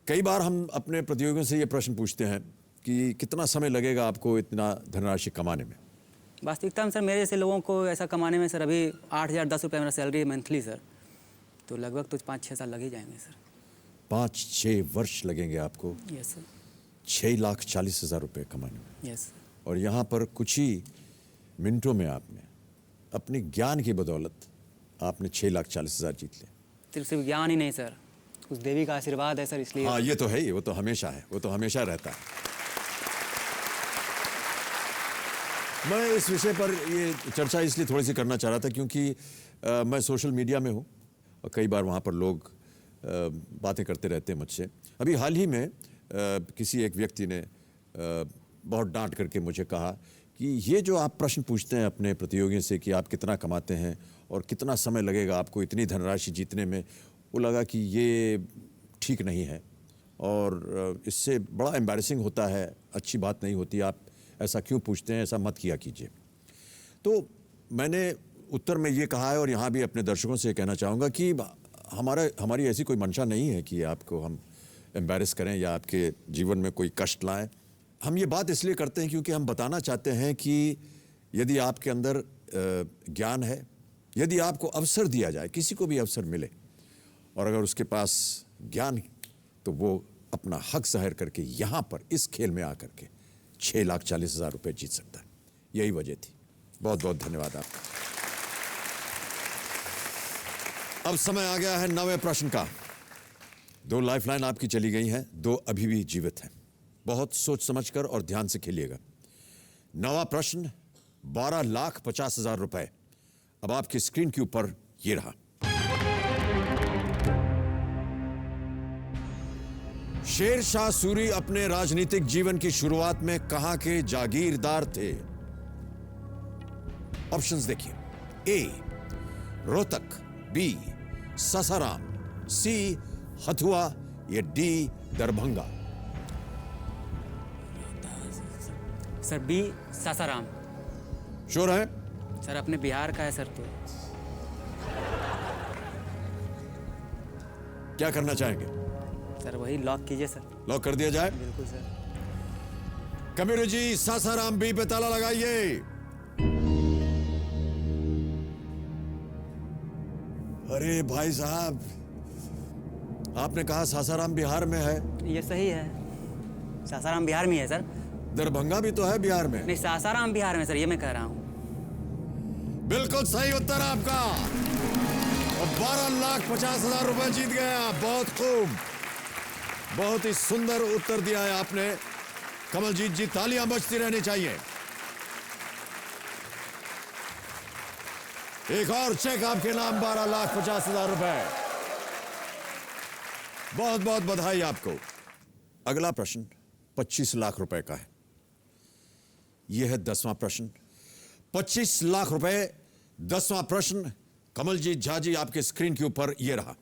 कई बार हम अपने प्रतियोगियों से ये प्रश्न पूछते हैं कि कितना समय लगेगा आपको इतना धनराशि कमाने में? वास्तविकता में सर मेरे जैसे लोगों को ऐसा कमाने में सर अभी 8,010 रुपये मेरा सैलरी है मंथली सर, तो लगभग तो 5-6 साल लग ही जाएंगे सर। 5-6 वर्ष लगेंगे आपको? Yes sir. 6,40,000 रुपये कमाने में। यस। और यहाँ पर कुछ ही मिनटों में आपने अपने ज्ञान की बदौलत आपने 6,40,000 जीत लिया। सिर्फ ज्ञान ही नहीं सर, उस देवी का आशीर्वाद है सर, इसलिए। हाँ, ये तो है ही, वो तो हमेशा है, वो तो हमेशा रहता है। मैं इस विषय पर ये चर्चा इसलिए थोड़ी सी करना चाह रहा था क्योंकि मैं सोशल मीडिया में हूँ और कई बार वहाँ पर लोग बातें करते रहते हैं मुझसे। अभी हाल ही में किसी एक व्यक्ति ने बहुत डांट करके मुझे कहा कि ये जो आप प्रश्न पूछते हैं अपने प्रतियोगियों से कि आप कितना कमाते हैं और कितना समय लगेगा आपको इतनी धनराशि जीतने में, वो लगा कि ये ठीक नहीं है और इससे बड़ा एम्बैरेसिंग होता है, अच्छी बात नहीं होती। आप ऐसा क्यों पूछते हैं, ऐसा मत किया कीजिए। तो मैंने उत्तर में ये कहा है और यहाँ भी अपने दर्शकों से कहना चाहूँगा कि हमारी ऐसी कोई मंशा नहीं है कि आपको हम एम्बैरेस करें या आपके जीवन में कोई कष्ट लाएं। हम ये बात इसलिए करते हैं क्योंकि हम बताना चाहते हैं कि यदि आपके अंदर ज्ञान है, यदि आपको अवसर दिया जाए, किसी को भी अवसर मिले और अगर उसके पास ज्ञान, तो वो अपना हक ज़ाहिर करके यहाँ पर इस खेल में आकर के 6,40,000 रुपये जीत सकता है। यही वजह थी। बहुत बहुत धन्यवाद आपका। अब समय आ गया है 9वें प्रश्न का। 2 लाइफलाइन आपकी चली गई हैं, 2 अभी भी जीवित हैं। बहुत सोच समझकर और ध्यान से खेलिएगा। 9वां प्रश्न 12,50,000 रुपए अब आपकी स्क्रीन के ऊपर ये रहा। शेर शाह सूरी अपने राजनीतिक जीवन की शुरुआत में कहां के जागीरदार थे? ऑप्शंस देखिए। A Rohtak, B Sasaram, C Hathua या D Darbhanga. Sir B Sasaram. Sure है? सर अपने बिहार का है सर। तो क्या करना चाहेंगे? सर वही लॉक कीजिए सर। लॉक कर दिया जाए? बिल्कुल सर। कबीर जी सासाराम बी पे ताला लगाइए। अरे भाई साहब, आपने कहा सासाराम बिहार में है। ये सही है, सासाराम बिहार में है सर। दरभंगा भी तो है बिहार में। नहीं, सासाराम बिहार में सर, ये मैं कह रहा हूँ। बिल्कुल सही उत्तर आपका, और 12,50,000 रुपए जीत गए आप। बहुत खूब, बहुत ही सुंदर उत्तर दिया है आपने कमलजीत जी, तालियां बजती रहनी चाहिए। एक और चेक आपके नाम 12,50,000 रुपए। बहुत बहुत बधाई आपको। अगला प्रश्न 25 लाख रुपए का है। यह है 10वां प्रश्न। 25 लाख रुपए, 10वां प्रश्न। कमलजीत झा जी आपके स्क्रीन के ऊपर यह रहा।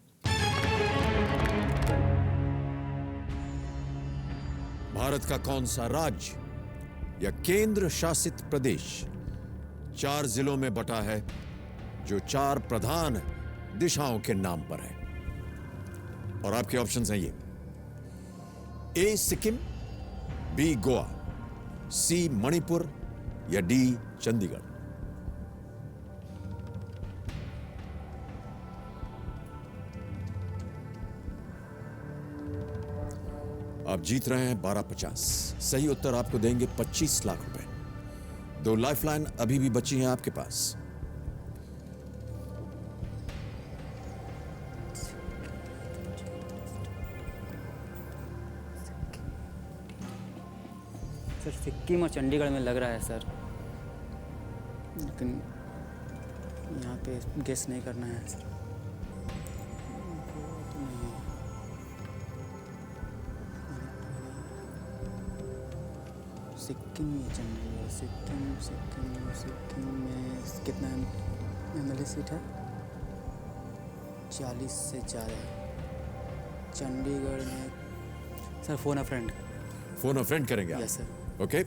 भारत का कौन सा राज्य या केंद्र शासित प्रदेश 4 जिलों में बटा है जो 4 प्रधान दिशाओं के नाम पर है? और आपके ऑप्शंस हैं ये। ए सिक्किम, बी गोवा, सी मणिपुर या डी चंडीगढ़। आप जीत रहे हैं 12,50। सही उत्तर आपको देंगे 25 लाख रुपए। 2 लाइफलाइन अभी भी बची हैं आपके पास। सर सिक्किम और चंडीगढ़ में लग रहा है सर, लेकिन यहाँ पे गेस नहीं करना है सर। सिक्किम या चंडीगढ़, सिक्किम में कितना MLA सीट है? 40 से ज़्यादा। चंडीगढ़ में sir phone a friend. Phone a friend करेंगे आप? Yes sir. Okay.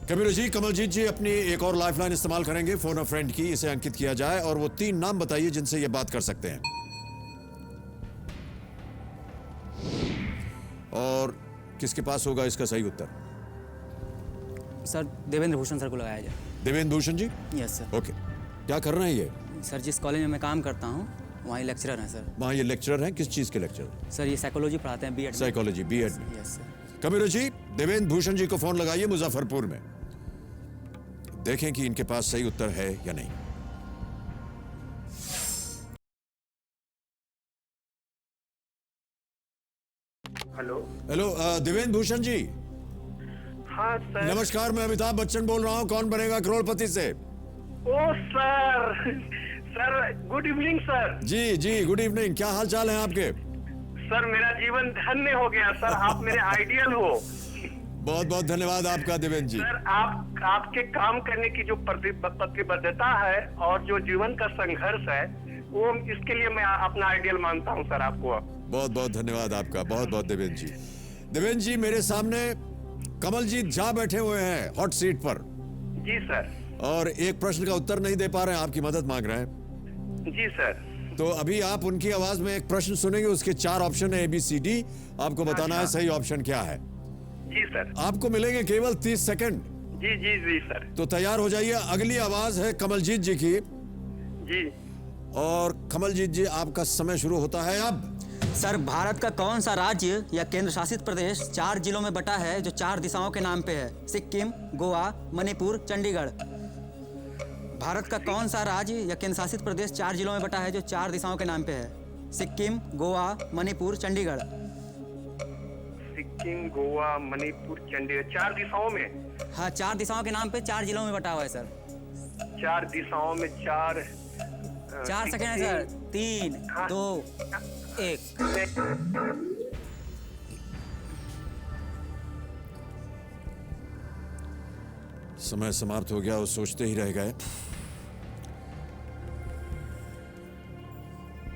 Kabir ji, Kamaljeet जी अपनी एक और लाइफलाइन इस्तेमाल करेंगे फोन अ फ्रेंड की। इसे अंकित किया जाए और वो 3 नाम बताइए जिनसे ये बात कर सकते हैं। और किसके पास होगा इसका सही उत्तर? सर देवेंद्र भूषण सर को लगाया जाए। Devendra Bhushan ji? Yes sir. Okay. क्या कर रहे हैं ये? सर जिस कॉलेज में मैं काम करता हूँ वहाँ लेक्चरर हैं सर। वहाँ ये लेक्चरर हैं? किस चीज़ के लेक्चरर? सर ये साइकोलॉजी पढ़ाते हैं, B.Ed। साइकोलॉजी B.Ed में। Yes sir. कबीर जी, देवेंद्र भूषण जी को फोन लगाइए मुजफ्फरपुर में। देखें कि इनके पास सही उत्तर है या नहीं। हेलो हेलो, देवेंद्र भूषण जी। हाँ सर। नमस्कार, मैं अमिताभ बच्चन बोल रहा हूँ कौन बनेगा करोड़पति से। Oh sir, sir good evening sir. जी जी, गुड इवनिंग। क्या हाल चाल है आपके? सर मेरा जीवन धन्य हो गया सर, आप मेरे आइडियल हो। बहुत बहुत धन्यवाद आपका देवेंद्र जी। सर आपके काम करने की जो प्रतिबद्धता है और जो जीवन का संघर्ष है, वो इसके लिए मैं अपना आइडियल मानता हूँ सर आपको। बहुत बहुत धन्यवाद आपका, बहुत बहुत देवेंद्र जी। देवेंद्र जी, मेरे सामने कमलजीत झा बैठे हुए हैं हॉट सीट पर। जी सर। और एक प्रश्न का उत्तर नहीं दे पा रहे हैं, आपकी मदद मांग रहे हैं। जी सर। तो अभी आप उनकी आवाज में एक प्रश्न सुनेंगे, उसके 4 ऑप्शन है ABCD। आपको बताना है सही ऑप्शन क्या है। जी सर। आपको मिलेंगे केवल 30 सेकंड। जी जी जी सर। तो तैयार हो जाइए। अगली आवाज है कमलजीत जी की। जी। और कमलजीत जी, आपका समय शुरू होता है अब। सर भारत का कौन सा राज्य या केंद्र शासित प्रदेश 4 जिलों में बटा है जो 4 दिशाओं के नाम पे है? सिक्किम, गोवा, मणिपुर, चंडीगढ़। भारत का कौन सा राज्य या केंद्र शासित प्रदेश 4 जिलों में बटा है जो 4 दिशाओं के नाम पे है? सिक्किम, गोवा, मणिपुर, चंडीगढ़। सिक्किम, गोवा, मणिपुर, चंडीगढ़, 4 दिशाओं में। हाँ, 4 दिशाओं के नाम पे 4 जिलों में बटा हुआ है सर। 4 दिशाओं में 4 सेकंड है सर। 3, 2, 1। समय समाप्त हो गया और सोचते ही रह गए।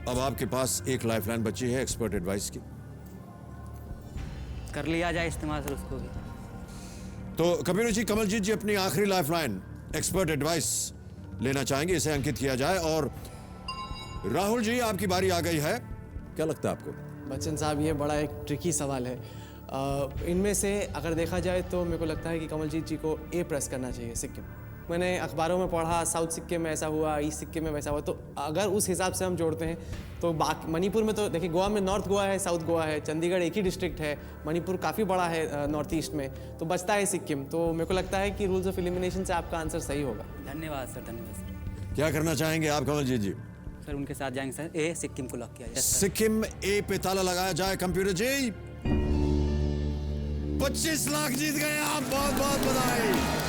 अब आपके पास एक लाइफलाइन बची है एक्सपर्ट एडवाइस की। कर लिया जाए इस्तेमाल सर उसको भी। तो कबीर जी, कमलजीत जी अपनी आखिरी लाइफलाइन एक्सपर्ट एडवाइस लेना चाहेंगे, इसे अंकित किया जाए। और राहुल जी, आपकी बारी आ गई है, क्या लगता है आपको? बच्चन साहब, ये बड़ा एक ट्रिकी सवाल है। इनमें से अगर देखा जाए तो मेरे को लगता है कि कमलजीत जी को ए प्रेस करना चाहिए, सिक्किम। मैंने अखबारों में पढ़ा साउथ सिक्किम में ऐसा हुआ, ईस्ट सिक्किम में वैसा हुआ, तो अगर उस हिसाब से हम जोड़ते हैं तो बाकी मणिपुर में तो देखिए, गोवा में नॉर्थ गोवा है, साउथ गोवा है, चंडीगढ़ एक ही डिस्ट्रिक्ट है, मणिपुर काफ़ी बड़ा है नॉर्थ ईस्ट में, तो बचता है सिक्किम। तो मेरे को लगता है कि रूल्स ऑफ एलिमिनेशन से आपका आंसर सही होगा। धन्यवाद सर, धन्यवाद सर। क्या करना चाहेंगे आप कमलजीत जी? सर उनके साथ जाएंगे सर। ए, सिक्किम को लॉक किया जाए। सिक्किम ए पे ताला लगाया जाए। कंप्यूटर जी, 25 लाख जीत गए आप, बहुत बहुत बधाई।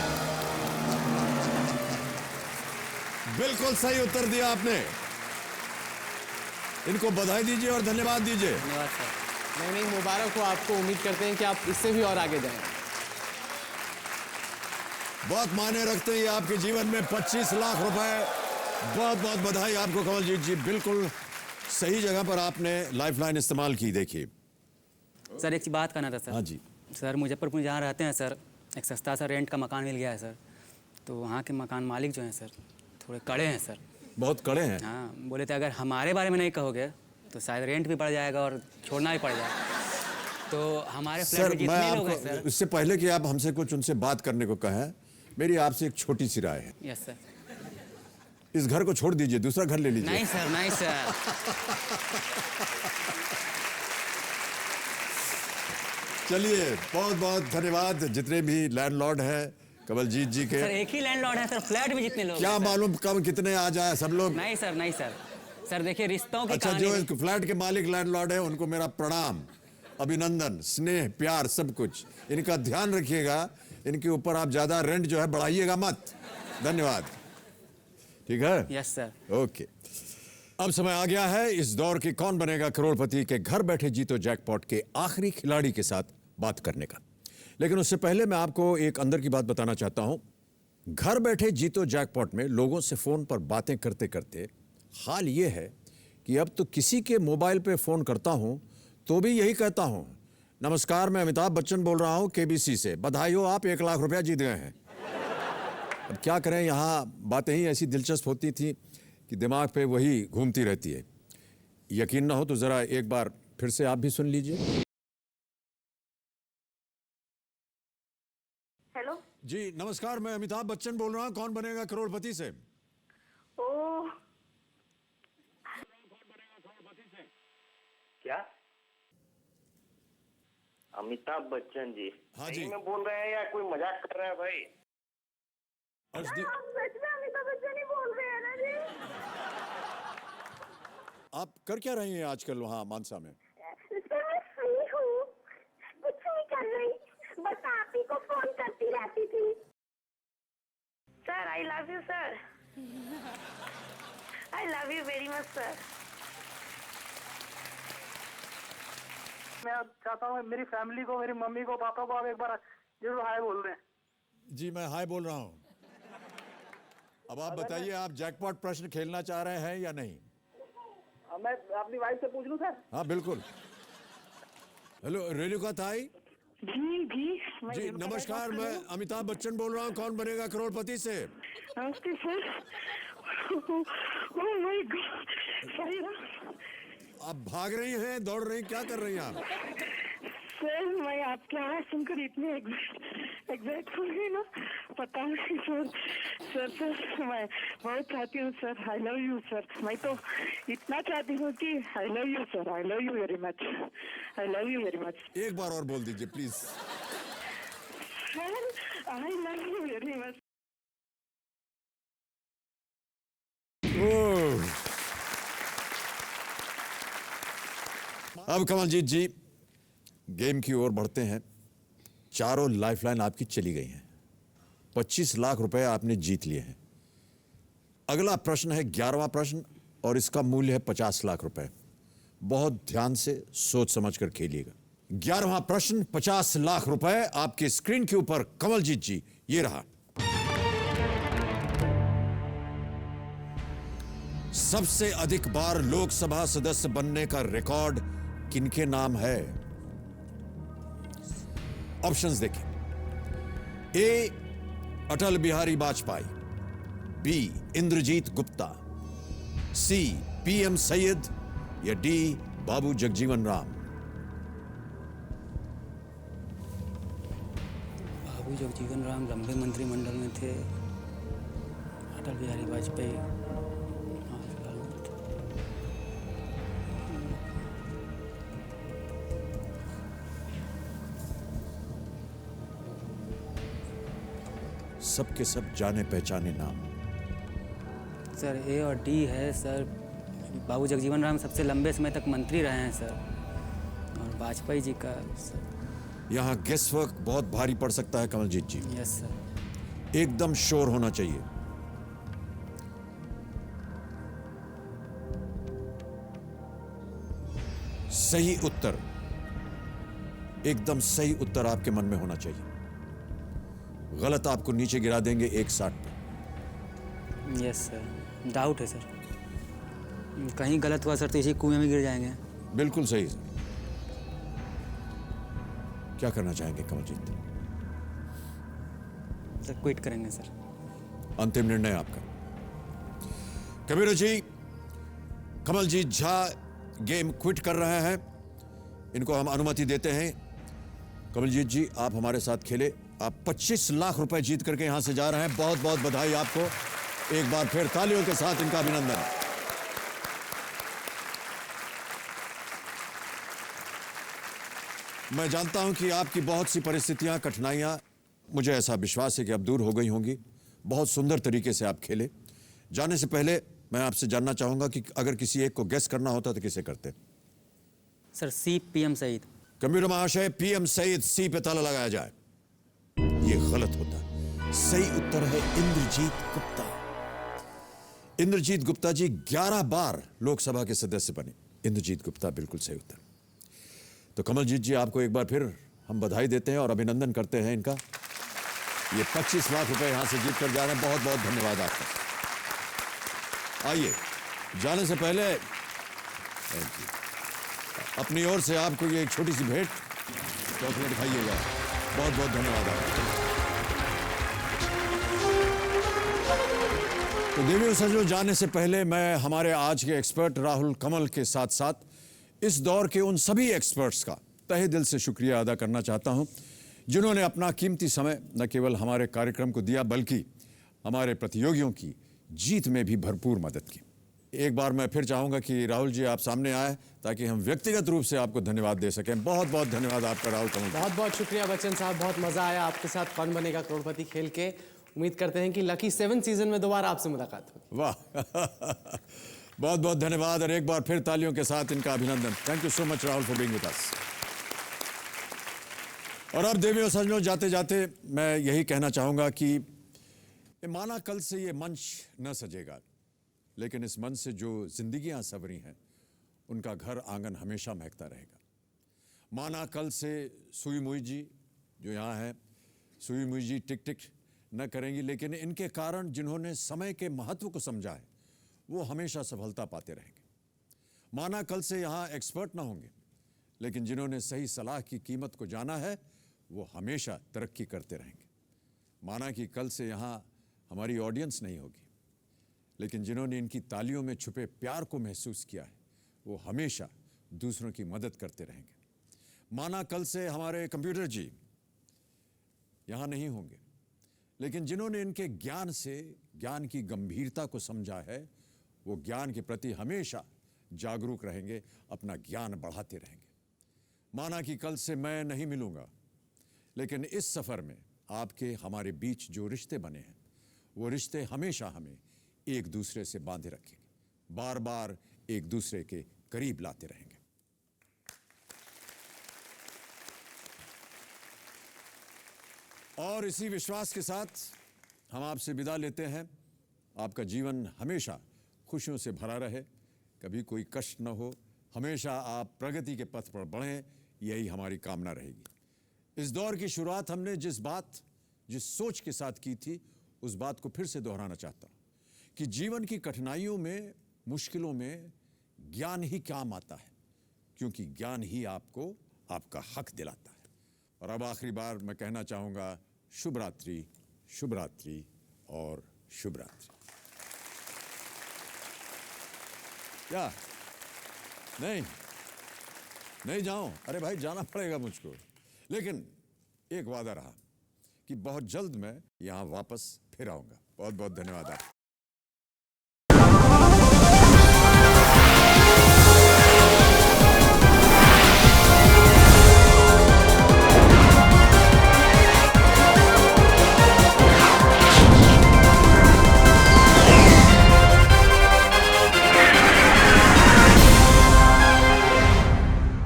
बिल्कुल सही उत्तर दिया आपने, इनको बधाई दीजिए और धन्यवाद दीजिए। धन्यवाद सर। नहीं, मुबारक हो आपको। उम्मीद करते हैं कि आप इससे भी और आगे जाएं। बहुत मायने रखते हैं ये आपके जीवन में, 25 लाख रुपए। बहुत बहुत बधाई आपको कमलजीत जी, बिल्कुल सही जगह पर आपने लाइफलाइन इस्तेमाल की। देखिए सर, एक बात कहना था सर। हाँ जी सर, मुजफ्फरपुर जहाँ रहते हैं सर, एक सस्ता सा रेंट का मकान मिल गया है सर। तो वहाँ के मकान मालिक जो हैं सर, थोड़े कड़े हैं सर। बहुत कड़े हैं? हाँ, बोले थे अगर हमारे बारे में नहीं कहोगे तो शायद रेंट भी बढ़ जाएगा और छोड़ना भी पड़ जाएगा। तो हमारे फ्लैट में जितने लोग हैं सर। इससे पहले कि आप हमसे कुछ उनसे बात करने को कहें, मेरी आपसे एक छोटी सी राय है। Yes sir. इस घर को छोड़ दीजिए, दूसरा घर ले लीजिए। नहीं सर, नहीं सर। चलिए, बहुत बहुत धन्यवाद जितने भी लैंडलॉर्ड हैं कमलजीत जी के। सर एक ही लैंडलॉर्ड है सर, फ्लैट में जितने लोग। क्या मालूम कब कितने आ जाए सब लोग। नहीं सर, नहीं सर। सर देखिए, रिश्तों की अच्छा, जो इस फ्लैट के मालिक लैंडलॉर्ड है उनको मेरा प्रणाम, अभिनंदन, स्नेह, प्यार, सब कुछ। इनका ध्यान रखिएगा, इनके ऊपर आप ज्यादा रेंट जो है बढ़ाइएगा मत। धन्यवाद। ठीक है? Yes sir. ओके, अब समय आ गया है इस दौर के कौन बनेगा करोड़पति के घर बैठे जीतो जैकपॉट के आखिरी खिलाड़ी के साथ बात करने का। लेकिन उससे पहले मैं आपको एक अंदर की बात बताना चाहता हूं। घर बैठे जीतो जैकपॉट में लोगों से फोन पर बातें करते करते हाल ये है कि अब तो किसी के मोबाइल पे फोन करता हूं तो भी यही कहता हूं, नमस्कार, मैं अमिताभ बच्चन बोल रहा हूं केबीसी से, बधाई हो, आप 1 लाख रुपया जीत गए हैं। अब क्या करें, यहाँ बातें ही ऐसी दिलचस्प होती थी कि दिमाग पे वही घूमती रहती है। यकीन ना हो तो जरा एक बार फिर से आप भी सुन लीजिए। हेलो जी नमस्कार, मैं अमिताभ बच्चन बोल रहा हूँ, कौन बनेगा करोड़पति से। ओ क्या अमिताभ बच्चन जी? हाँ जी। सही में बोल रहे हैं या कोई मजाक कर रहा है भाई? सच में अमिताभ बच्चन ही बोल रहे हैं ना जी? आप कर क्या रही हैं आजकल वहाँ मानसा में? सर मैं फ्री हूँ, कुछ नहीं कर रही, बस आप ही को फोन करती रहती थी। Sir I love you sir, I love you very much sir. मैं चाहता हूँ मेरी फैमिली को, मेरी मम्मी को, पापा को आप एक बार जरूर हाय बोल रहे हैं। जी मैं हाय बोल रहा हूँ। अब आप बताइए, आप जैकपॉट प्रश्न खेलना चाह रहे हैं या नहीं? मैं अपनी वाइफ से पूछ लूं सर? हाँ बिल्कुल। हेलो रेणुका ताई। जी नमस्कार, मैं अमिताभ बच्चन बोल रहा हूँ, कौन बनेगा करोड़पति से। नमस्ते सर। ओह माय गॉड, सही ना? आप भाग रही हैं, दौड़ रही, क्या कर रही हैं आप? सर मैं आपकी आवाज सुनकर इतनी एग्जैक्ट हो गई ना, पता नहीं सर मैं बहुत चाहती हूँ sir, I love you sir. मैं तो इतना चाहती हूँ कि I love you sir, I love you very much, I love you very much. एक बार और बोल दीजिए please. Sir I love you very much. अब कमलजीत जी, गेम की ओर बढ़ते हैं। चारों लाइफलाइन आपकी चली गई हैं। 25 लाख रुपए आपने जीत लिए हैं। अगला प्रश्न है 11वां प्रश्न और इसका मूल्य है 50 लाख रुपए। बहुत ध्यान से सोच समझकर खेलिएगा। 11वां प्रश्न 50 लाख रुपए आपके स्क्रीन के ऊपर। कमलजीत जी, ये रहा। सबसे अधिक बार लोकसभा सदस्य बनने का रिकॉर्ड किनके नाम है? ऑप्शंस देखें। ए, अटल बिहारी वाजपेयी, बी, इंद्रजीत गुप्ता, सी, पीएम सैयद या डी, बाबू जगजीवन राम। बाबू जगजीवन राम लंबे मंत्रिमंडल में थे। अटल बिहारी वाजपेयी सबके सब जाने पहचाने नाम। सर ए और डी है सर। बाबू जगजीवन राम सबसे लंबे समय तक मंत्री रहे हैं सर, और वाजपेयी जी का सर। यहां गेस वर्क बहुत भारी पड़ सकता है कमलजीत जी। Yes sir. एकदम श्योर होना चाहिए। सही उत्तर, एकदम सही उत्तर आपके मन में होना चाहिए। गलत आपको नीचे गिरा देंगे 160 पे। यस सर, डाउट है सर। कहीं गलत हुआ सर तो इसी कुएं में गिर जाएंगे। बिल्कुल सही सर। क्या करना चाहेंगे कमलजीत? सर क्विट करेंगे सर। अंतिम निर्णय आपका। कबीर जी, कमलजीत झा गेम क्विट कर रहे हैं। इनको हम अनुमति देते हैं। कमलजीत जी, आप हमारे साथ खेले। आप 25 लाख रुपए जीत करके यहां से जा रहे हैं। बहुत बहुत बधाई आपको। एक बार फिर तालियों के साथ इनका अभिनंदन। मैं जानता हूं कि आपकी बहुत सी परिस्थितियां, कठिनाइयां, मुझे ऐसा विश्वास है कि अब दूर हो गई होंगी। बहुत सुंदर तरीके से आप खेले। जाने से पहले मैं आपसे जानना चाहूंगा कि अगर किसी एक को गेस करना होता तो किसे करते? सर सी, पीएम सईद। कंप्यूटर महाशय, पीएम सईद, सी पे ताला लगाया जाए। ये गलत होता है। सही उत्तर है इंद्रजीत गुप्ता। इंद्रजीत गुप्ता जी 11 बार लोकसभा के सदस्य बने। इंद्रजीत गुप्ता बिल्कुल सही उत्तर। तो कमलजीत जी, आपको एक बार फिर हम बधाई देते हैं और अभिनंदन करते हैं इनका। ये 25 लाख रुपए यहां से जीत कर जा रहे हैं। बहुत बहुत धन्यवाद आपका। आइए, जाने से पहले अपनी ओर से आपको ये एक छोटी सी भेंट, चॉकलेट खाइएगा। बहुत बहुत धन्यवाद आपका। तो देवी और सज्जनों, जाने से पहले मैं हमारे आज के एक्सपर्ट राहुल कमल के साथ साथ इस दौर के उन सभी एक्सपर्ट्स का तहे दिल से शुक्रिया अदा करना चाहता हूं जिन्होंने अपना कीमती समय न केवल हमारे कार्यक्रम को दिया बल्कि हमारे प्रतियोगियों की जीत में भी भरपूर मदद की। एक बार मैं फिर चाहूंगा कि राहुल जी आप सामने आए ताकि हम व्यक्तिगत रूप से आपको धन्यवाद दे सकें। बहुत बहुत धन्यवाद आपका राहुल कमल। बहुत बहुत शुक्रिया बच्चन साहब। बहुत मजा आया आपके साथ कौन बनेगा करोड़पति खेल के। उम्मीद करते हैं कि लकी 7 सीजन में दोबारा आपसे मुलाकात हो। वाह बहुत बहुत धन्यवाद और एक बार फिर तालियों के साथ इनका अभिनंदन। Thank you so much Rahul for being with us. और अब देवियों सज्जनों, जाते जाते मैं यही कहना चाहूंगा कि माना कल से ये मंच न सजेगा, लेकिन इस मंच से जो जिंदगियां संवरी हैं उनका घर आंगन हमेशा महकता रहेगा। माना कल से सुई मुई जी जो यहाँ हैं, सुई मुई जी टिक टिक न करेंगी, लेकिन इनके कारण जिन्होंने समय के महत्व को समझा है वो हमेशा सफलता पाते रहेंगे। माना कल से यहाँ एक्सपर्ट ना होंगे, लेकिन जिन्होंने सही सलाह की कीमत को जाना है वो हमेशा तरक्की करते रहेंगे। माना कि कल से यहाँ हमारी ऑडियंस नहीं होगी, लेकिन जिन्होंने इनकी तालियों में छुपे प्यार को महसूस किया है वो हमेशा दूसरों की मदद करते रहेंगे। माना कल से हमारे कंप्यूटर जी यहाँ नहीं होंगे, लेकिन जिन्होंने इनके ज्ञान से ज्ञान की गंभीरता को समझा है वो ज्ञान के प्रति हमेशा जागरूक रहेंगे, अपना ज्ञान बढ़ाते रहेंगे। माना कि कल से मैं नहीं मिलूंगा, लेकिन इस सफ़र में आपके हमारे बीच जो रिश्ते बने हैं वो रिश्ते हमेशा हमें एक दूसरे से बांधे रखेंगे, बार बार एक दूसरे के करीब लाते रहेंगे। और इसी विश्वास के साथ हम आपसे विदा लेते हैं। आपका जीवन हमेशा खुशियों से भरा रहे, कभी कोई कष्ट न हो, हमेशा आप प्रगति के पथ पर बढ़ें, यही हमारी कामना रहेगी। इस दौर की शुरुआत हमने जिस सोच के साथ की थी, उस बात को फिर से दोहराना चाहता हूं कि जीवन की कठिनाइयों में, मुश्किलों में ज्ञान ही काम आता है, क्योंकि ज्ञान ही आपको आपका हक दिलाता है। और अब आखिरी बार मैं कहना चाहूंगा, शुभ रात्रि, शुभ रात्रि और शुभ रात्रि। क्या नहीं जाऊं? अरे भाई जाना पड़ेगा मुझको, लेकिन एक वादा रहा कि बहुत जल्द मैं यहां वापस फिर आऊंगा। बहुत बहुत धन्यवाद आप।